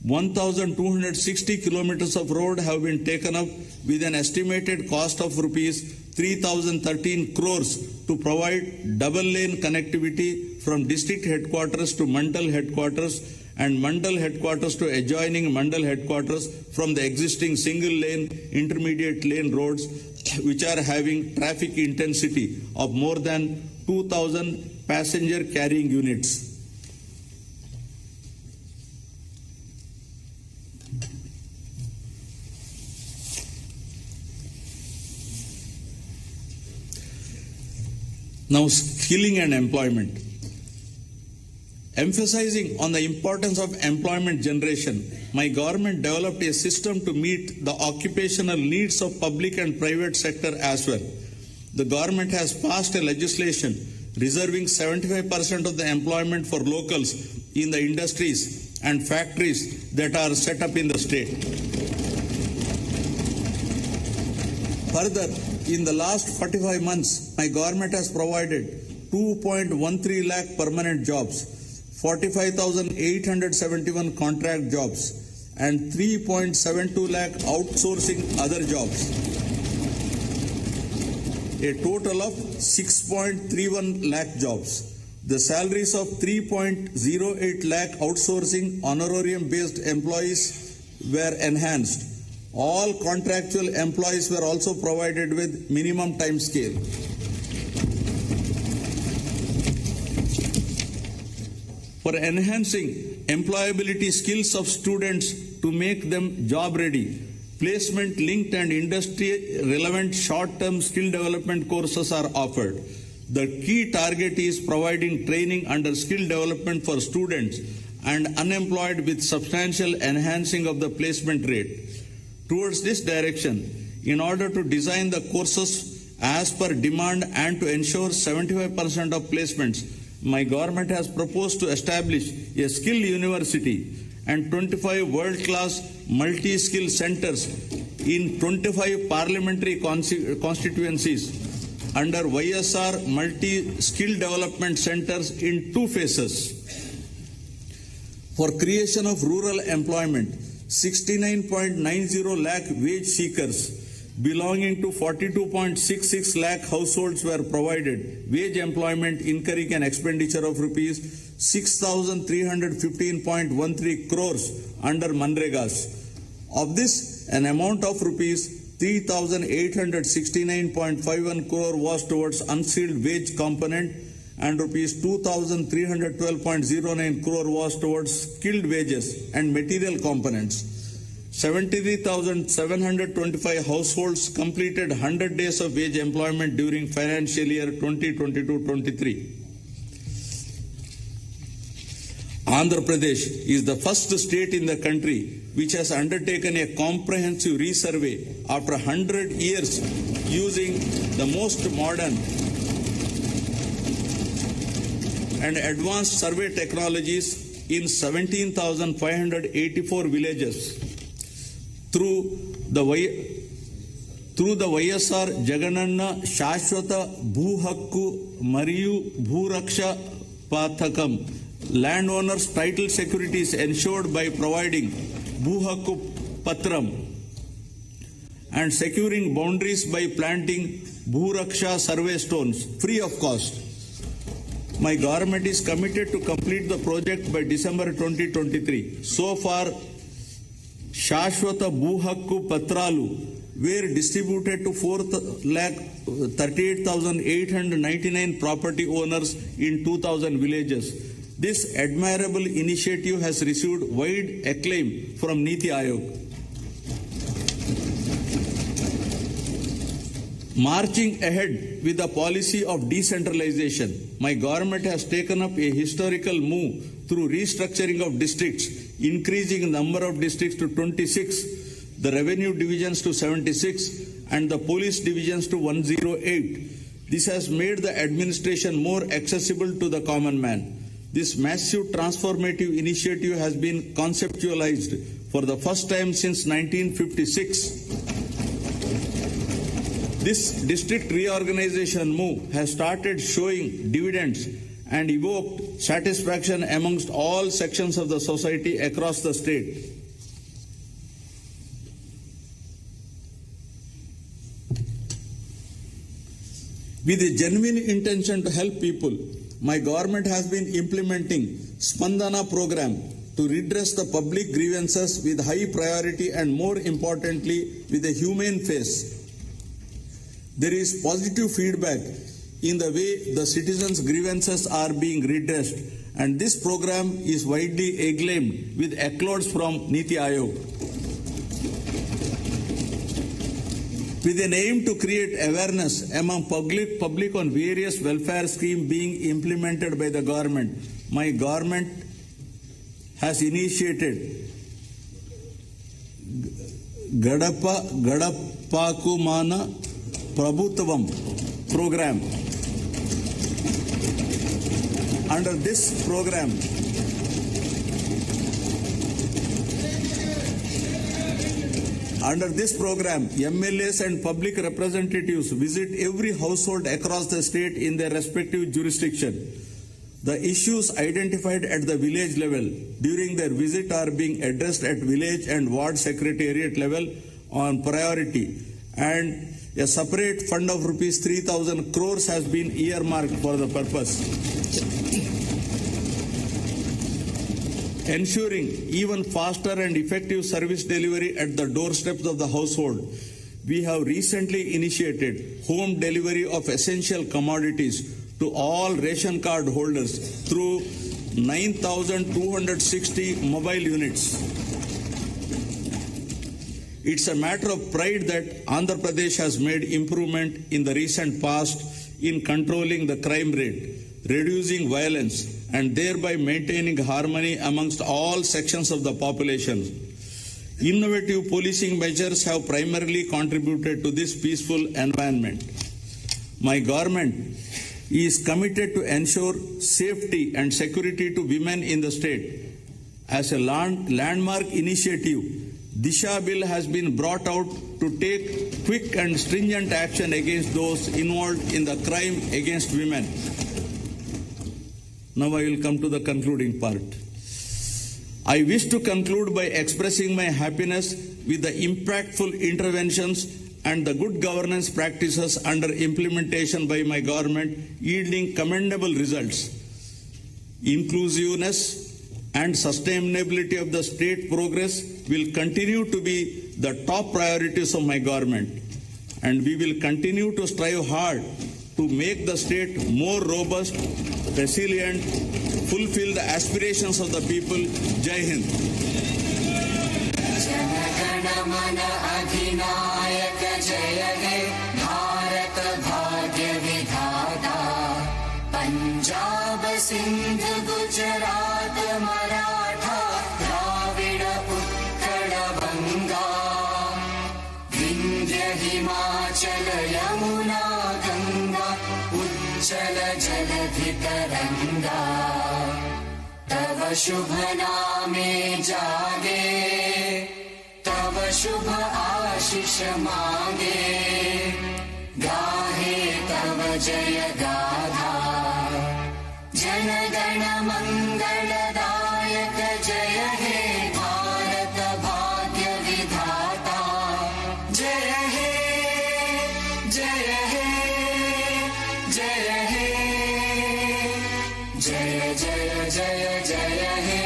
1,260 kilometers of road have been taken up with an estimated cost of rupees 3,013 crores to provide double-lane connectivity from district headquarters to Mandal headquarters and Mandal headquarters to adjoining Mandal headquarters from the existing single-lane, intermediate lane roads, which are having traffic intensity of more than 2,000 passenger carrying units. Now, skilling and employment. Emphasizing on the importance of employment generation, my government developed a system to meet the occupational needs of public and private sector as well. The government has passed a legislation reserving 75% of the employment for locals in the industries and factories that are set up in the state. Further, in the last 45 months, my government has provided 2.13 lakh permanent jobs, 45,871 contract jobs, and 3.72 lakh outsourcing other jobs. A total of 6.31 lakh jobs. The salaries of 3.08 lakh outsourcing honorarium-based employees were enhanced. All contractual employees were also provided with minimum time scale. For enhancing employability skills of students to make them job ready, placement linked and industry relevant short-term skill development courses are offered. The key target is providing training under skill development for students and unemployed with substantial enhancing of the placement rate. Towards this direction, in order to design the courses as per demand and to ensure 75% of placements, my government has proposed to establish a skill university and 25 world-class multi-skill centers in 25 parliamentary constituencies under YSR multi-skill development centers in 2 phases. For creation of rural employment, 69.90 lakh wage seekers belonging to 42.66 lakh households were provided wage employment incurring an expenditure of rupees 6,315.13 crores under Manregas. Of this, an amount of rupees 3,869.51 crore was towards unsealed wage component and rupees 2,312.09 crore was towards skilled wages and material components. 73,725 households completed 100 days of wage employment during financial year 2022-23. Andhra Pradesh is the first state in the country which has undertaken a comprehensive resurvey after 100 years using the most modern and advanced survey technologies in 17,584 villages. Through the YSR Jagananna Shashwata Bhu Hakku Mariyu Bhu Raksha Pathakam, landowners' title security is ensured by providing Bhu Hakku Patram and securing boundaries by planting Bhu Raksha survey stones free of cost. My government is committed to complete the project by December 2023. So far, Shashwata Bhu Hakku Patralu were distributed to 438,899 property owners in 2,000 villages. This admirable initiative has received wide acclaim from Niti Aayog. Marching ahead with the policy of decentralization, my government has taken up a historical move through restructuring of districts, increasing the number of districts to 26, the revenue divisions to 76, and the police divisions to 108. This has made the administration more accessible to the common man. This massive transformative initiative has been conceptualized for the first time since 1956. This district reorganization move has started showing dividends and evoked satisfaction amongst all sections of the society across the state. With a genuine intention to help people, my government has been implementing Spandana program to redress the public grievances with high priority and, more importantly, with a humane face. There is positive feedback in the way the citizens' grievances are being redressed, and this program is widely acclaimed with accolades from Niti Aayog. with an aim to create awareness among public on various welfare schemes being implemented by the government. My government has initiated Gadapaku Mana Prabhutvam program. Under this program, MLAs and public representatives visit every household across the state in their respective jurisdiction. The issues identified at the village level during their visit are being addressed at village and ward secretariat level on priority, and a separate fund of rupees 3,000 crores has been earmarked for the purpose. Ensuring even faster and effective service delivery at the doorsteps of the household, we have recently initiated home delivery of essential commodities to all ration card holders through 9,260 mobile units. It's a matter of pride that Andhra Pradesh has made improvement in the recent past in controlling the crime rate, reducing violence, and thereby maintaining harmony amongst all sections of the population. Innovative policing measures have primarily contributed to this peaceful environment. My government is committed to ensure safety and security to women in the state. As a landmark initiative, Disha Bill has been brought out to take quick and stringent action against those involved in the crime against women. Now I will come to the concluding part. I wish to conclude by expressing my happiness with the impactful interventions and the good governance practices under implementation by my government yielding commendable results. Inclusiveness and sustainability of the state progress will continue to be the top priorities of my government, and we will continue to strive hard to make the state more robust, resilient, fulfill the aspirations of the people. Jai Hind. Punjab Sindh Gujarat Maratha Dravid Utkal बंगा विंध्य हिमाचल यमुना गंगा उज्जल जलधि तरंगा तव शुभ नामे जागे तव शुभ आशीष मांगे गाहे तव जय गाथा जन गण मंगलदायक जय हे भारत भाग्य विधाता जय हे जय हे जय हे जय जय जय जय हे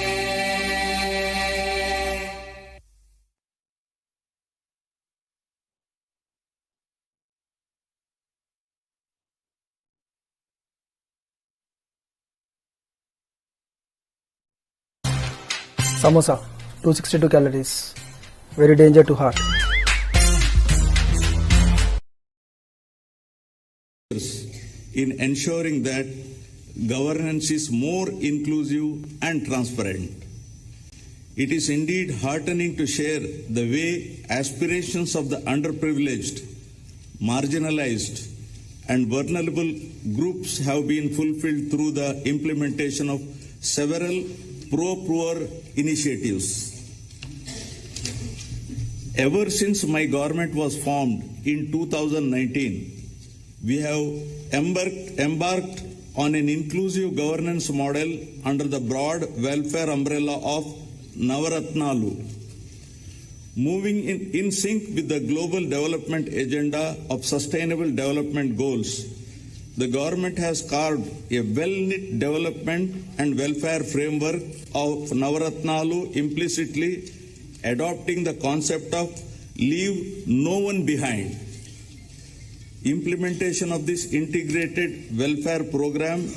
Samosa, 262 calories. Very danger to heart. In ensuring that governance is more inclusive and transparent. It is indeed heartening to share the way aspirations of the underprivileged, marginalized, and vulnerable groups have been fulfilled through the implementation of several pro-poor initiatives. Ever since my government was formed in 2019, we have embarked on an inclusive governance model under the broad welfare umbrella of Navaratnalu. Moving in sync with the global development agenda of sustainable development goals, the government has carved a well-knit development and welfare framework of Navaratnalu, implicitly adopting the concept of leave no one behind. Implementation of this integrated welfare program,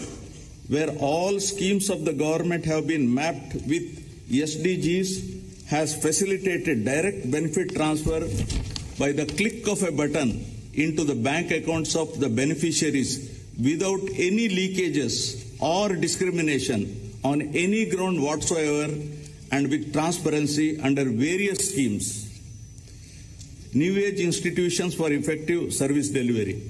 where all schemes of the government have been mapped with SDGs, has facilitated direct benefit transfer by the click of a button into the bank accounts of the beneficiaries without any leakages or discrimination on any ground whatsoever and with transparency under various schemes. New age institutions for effective service delivery.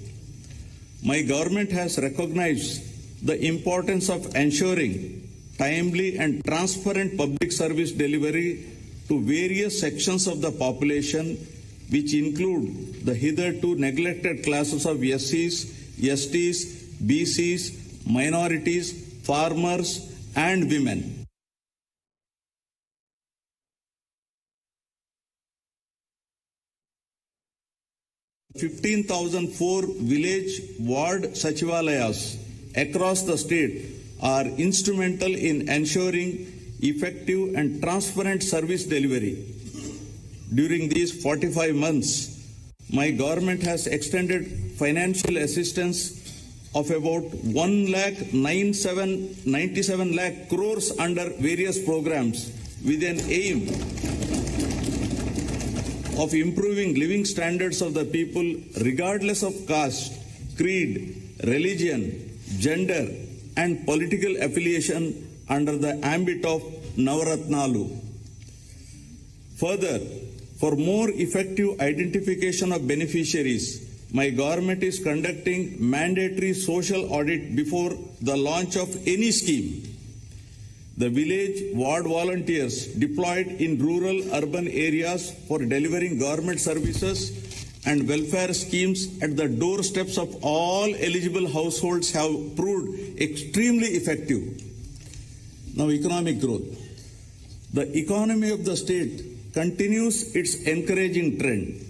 My government has recognized the importance of ensuring timely and transparent public service delivery to various sections of the population, which include the hitherto neglected classes of SCs, STs, BCs, minorities, farmers, and women. (15,004) village ward sachivalayas across the state are instrumental in ensuring effective and transparent service delivery. During these 45 months, my government has extended financial assistance of about 1,97 lakh crores under various programs with an aim of improving living standards of the people regardless of caste, creed, religion, gender, and political affiliation under the ambit of Navaratnalu. Further, for more effective identification of beneficiaries, my government is conducting mandatory social audit before the launch of any scheme. The village ward volunteers deployed in rural urban areas for delivering government services and welfare schemes at the doorsteps of all eligible households have proved extremely effective. Now, economic growth. The economy of the state continues its encouraging trend.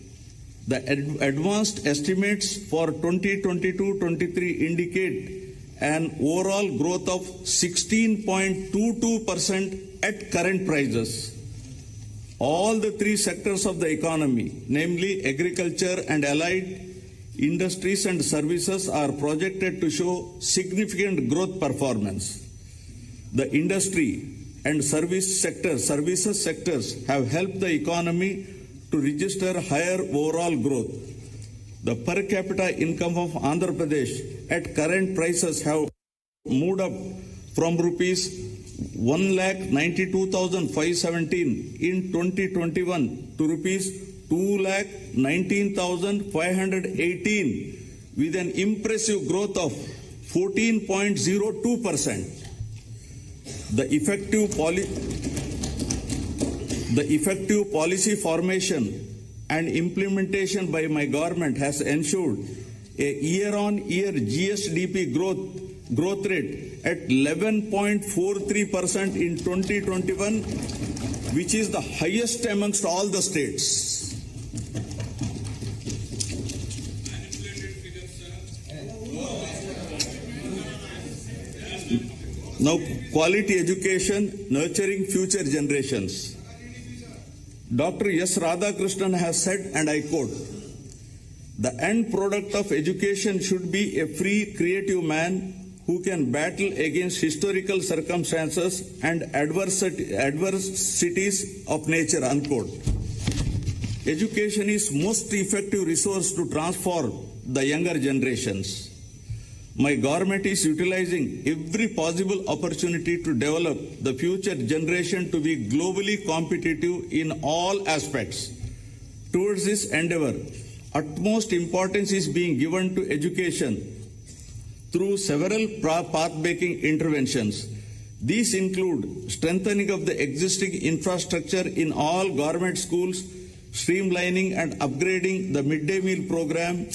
The advanced estimates for 2022-23 indicate an overall growth of 16.22% at current prices. All the three sectors of the economy, namely agriculture and allied industries and services, are projected to show significant growth performance. The industry and services sectors have helped the economy to register higher overall growth. The per capita income of Andhra Pradesh at current prices have moved up from rupees 1,92,517 in 2021 to rupees 2,19,518 with an impressive growth of 14.02%. The effective policy formation and implementation by my government has ensured a year-on-year GSDP growth rate at 11.43% in 2021, which is the highest amongst all the states. Now, quality education, nurturing future generations. Dr. S. Radhakrishnan has said, and I quote, "The end product of education should be a free, creative man who can battle against historical circumstances and adversities of nature," unquote. Education is most effective resource to transform the younger generations. My government is utilizing every possible opportunity to develop the future generation to be globally competitive in all aspects. Towards this endeavor, utmost importance is being given to education through several path-breaking interventions. These include strengthening of the existing infrastructure in all government schools, streamlining and upgrading the midday meal program,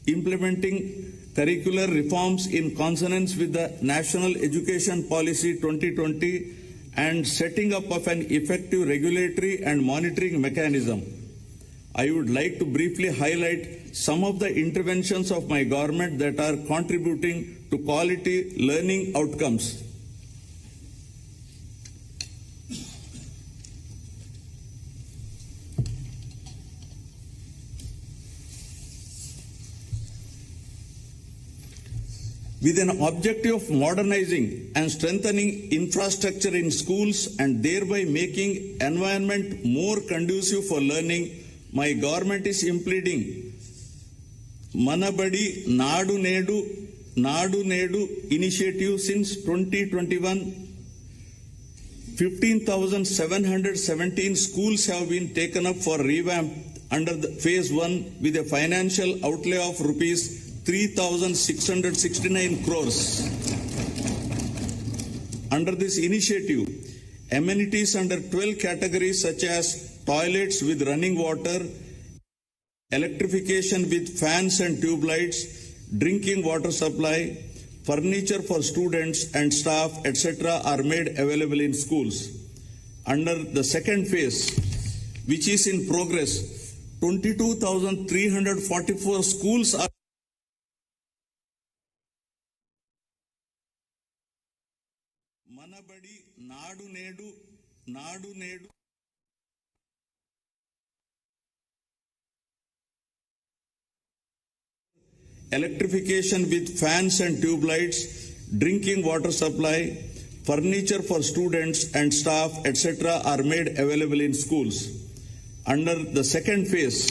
implementing curricular reforms in consonance with the National Education Policy 2020, and setting up of an effective regulatory and monitoring mechanism. I would like to briefly highlight some of the interventions of my government that are contributing to quality learning outcomes. With an objective of modernizing and strengthening infrastructure in schools and thereby making environment more conducive for learning, My government is implementing Manabadi Nadu Nedu initiative since 2021. 15,717 schools have been taken up for revamp under the phase 1 with a financial outlay of rupees 3,669 crores. Under this initiative, amenities under 12 categories such as toilets with running water, electrification with fans and tube lights, drinking water supply, furniture for students and staff, etc. are made available in schools. Under the second phase, which is in progress, 22,344 schools are Manabadi Nadu Nedu electrification with fans and tube lights, drinking water supply, furniture for students and staff, etc. are made available in schools. Under the second phase,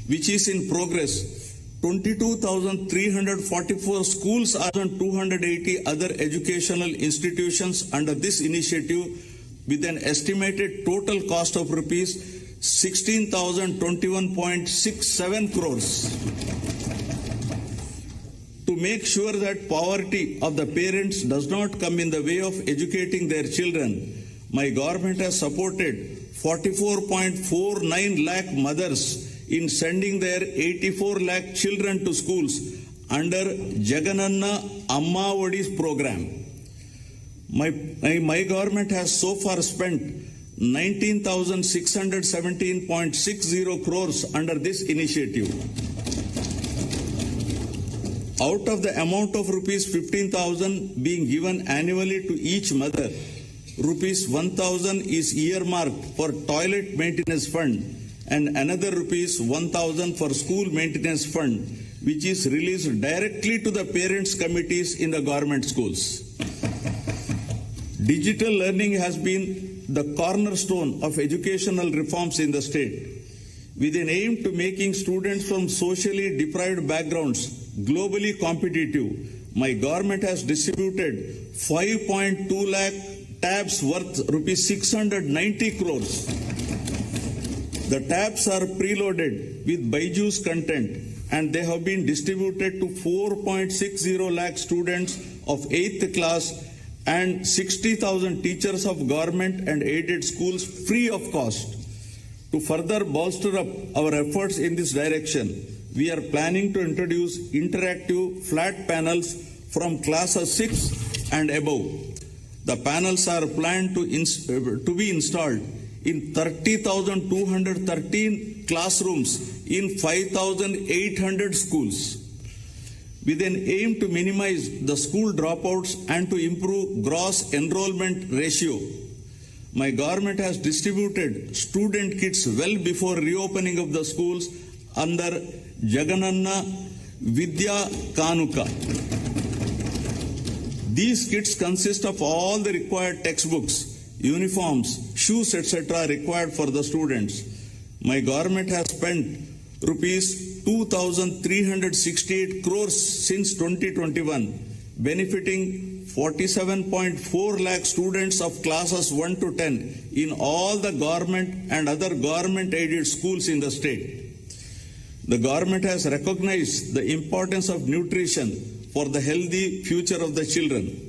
which is in progress, 22,344 schools are on 280 other educational institutions under this initiative with an estimated total cost of rupees 16,021.67 crores. To make sure that poverty of the parents does not come in the way of educating their children, my government has supported 44.49 lakh mothers in sending their 84 lakh children to schools under Jagananna Amma Odi's program. My government has so far spent 19,617.60 crores under this initiative. Out of the amount of rupees 15,000 being given annually to each mother, rupees 1,000 is earmarked for toilet maintenance fund and another rupees 1,000 for school maintenance fund, which is released directly to the parents' committees in the government schools. Digital learning has been the cornerstone of educational reforms in the state. With an aim to making students from socially deprived backgrounds globally competitive, my government has distributed 5.2 lakh tabs worth rupees 690 crores. The tabs are preloaded with Byju's content and they have been distributed to 4.60 lakh students of 8th class and 60,000 teachers of government and aided schools free of cost. To further bolster up our efforts in this direction, we are planning to introduce interactive flat panels from classes 6 and above. The panels are planned to be installed in 30,213 classrooms in 5,800 schools. With an aim to minimize the school dropouts and to improve gross enrollment ratio, my government has distributed student kits well before reopening of the schools under Jagananna Vidya Kanuka. These kits consist of all the required textbooks, uniforms, shoes, etc. required for the students. My government has spent rupees 2,368 crores since 2021, benefiting 47.4 lakh students of classes 1 to 10 in all the government and other government-aided schools in the state. The government has recognized the importance of nutrition for the healthy future of the children.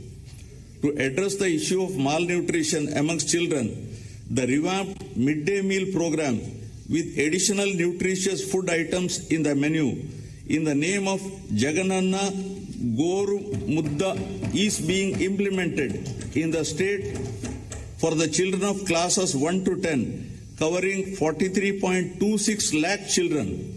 To address the issue of malnutrition amongst children, the revamped midday meal program with additional nutritious food items in the menu in the name of Jagananna Goru Mudda is being implemented in the state for the children of classes 1 to 10, covering 43.26 lakh children.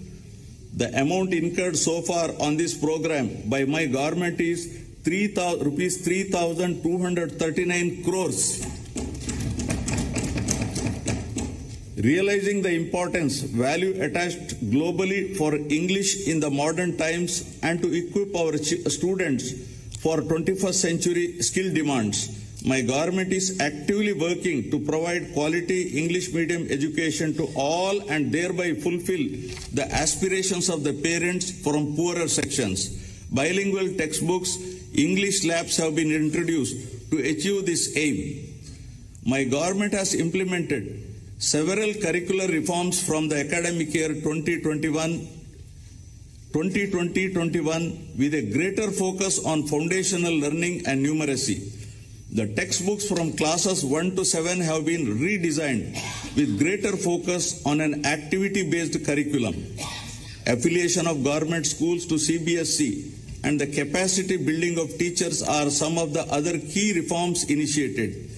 The amount incurred so far on this program by my government is rupees 3,239 crores. Realizing the importance, value attached globally for English in the modern times and to equip our students for 21st century skill demands, My government is actively working to provide quality English medium education to all and thereby fulfill the aspirations of the parents from poorer sections. Bilingual textbooks, English labs have been introduced to achieve this aim. My government has implemented several curricular reforms from the academic year 2020-21 with a greater focus on foundational learning and numeracy. The textbooks from classes 1 to 7 have been redesigned with greater focus on an activity-based curriculum. Affiliation of government schools to CBSE and the capacity building of teachers are some of the other key reforms initiated.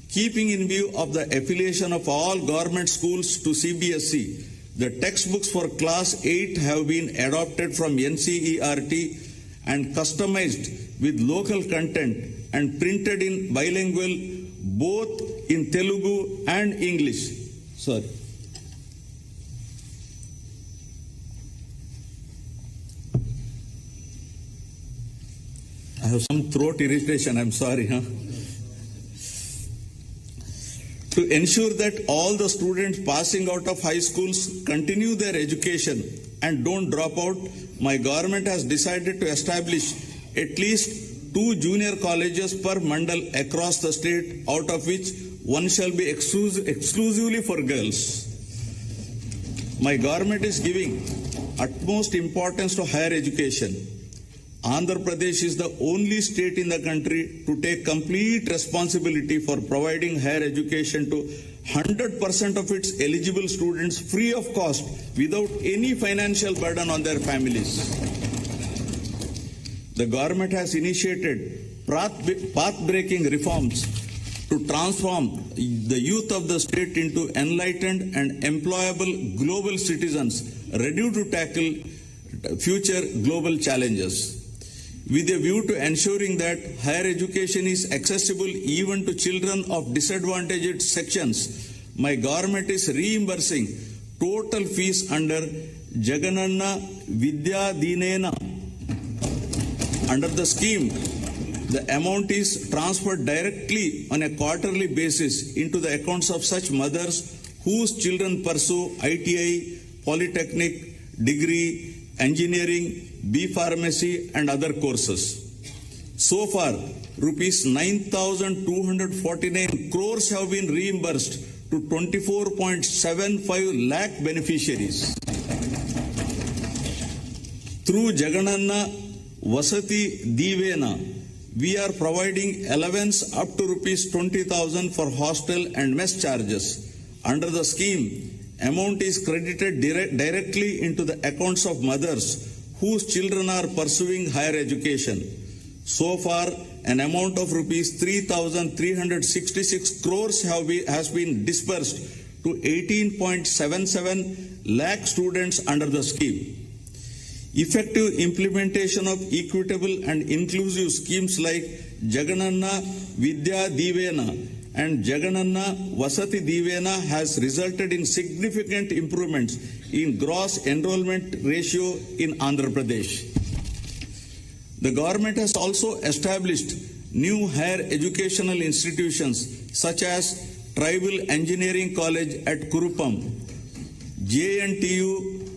Keeping in view of the affiliation of all government schools to CBSE, the textbooks for class 8 have been adopted from NCERT and customized with local content and printed in bilingual both in Telugu and English. Sorry. I have some throat irritation, I'm sorry. To ensure that all the students passing out of high schools continue their education and don't drop out, my government has decided to establish at least 2 junior colleges per mandal across the state, out of which one shall be exclusively for girls. My government is giving utmost importance to higher education. Andhra Pradesh is the only state in the country to take complete responsibility for providing higher education to 100% of its eligible students free of cost without any financial burden on their families. The government has initiated path-breaking reforms to transform the youth of the state into enlightened and employable global citizens ready to tackle future global challenges. With a view to ensuring that higher education is accessible even to children of disadvantaged sections, my government is reimbursing total fees under Jagananna Vidya Dinena. Under the scheme, the amount is transferred directly on a quarterly basis into the accounts of such mothers whose children pursue ITI, polytechnic, degree, engineering, B Pharmacy and other courses. So far, rupees 9,249 crores have been reimbursed to 24.75 lakh beneficiaries. Through Jagananna Vasati Divena, we are providing allowance up to rupees 20,000 for hostel and mess charges. Under the scheme, amount is credited directly into the accounts of mothers whose children are pursuing higher education. So far, an amount of rupees 3,366 crores has been disbursed to 18.77 lakh students under the scheme. Effective implementation of equitable and inclusive schemes like Jagananna Vidya Divena and Jagananna Vasati Divena has resulted in significant improvements in gross enrollment ratio in Andhra Pradesh. The government has also established new higher educational institutions such as Tribal Engineering College at Kurupam, JNTU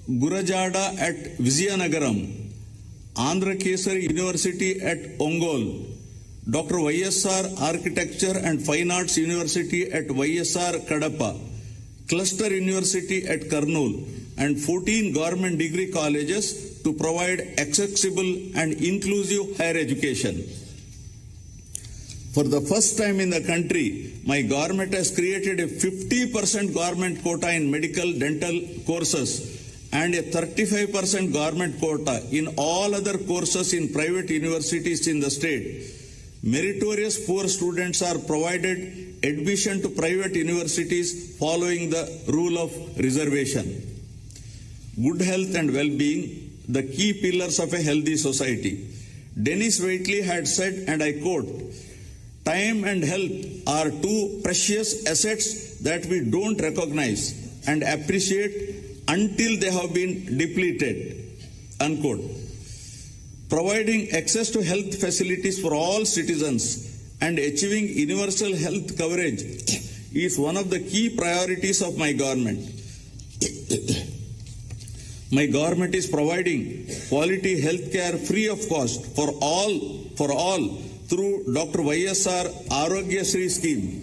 Gurajada at Vizianagaram, Andhra Kesari University at Ongole, Dr. YSR Architecture and Fine Arts University at YSR Kadapa, Cluster University at Kurnool, and 14 government degree colleges to provide accessible and inclusive higher education. For the first time in the country, my government has created a 50% government quota in medical dental courses and a 35% government quota in all other courses in private universities in the state. Meritorious poor students are provided admission to private universities following the rule of reservation. Good health and well-being, the key pillars of a healthy society. Dennis Waitley had said, and I quote, "Time and health are two precious assets that we don't recognize and appreciate until they have been depleted," unquote. Providing access to health facilities for all citizens and achieving universal health coverage is one of the key priorities of my government. My government is providing quality health care free of cost for all through Dr. YSR Arogya Shri scheme.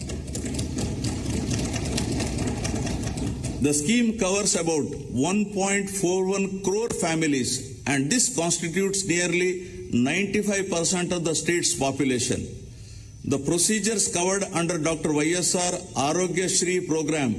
The scheme covers about 1.41 crore families, and this constitutes nearly 95% of the state's population. The procedures covered under Dr. YSR Arogya Shri program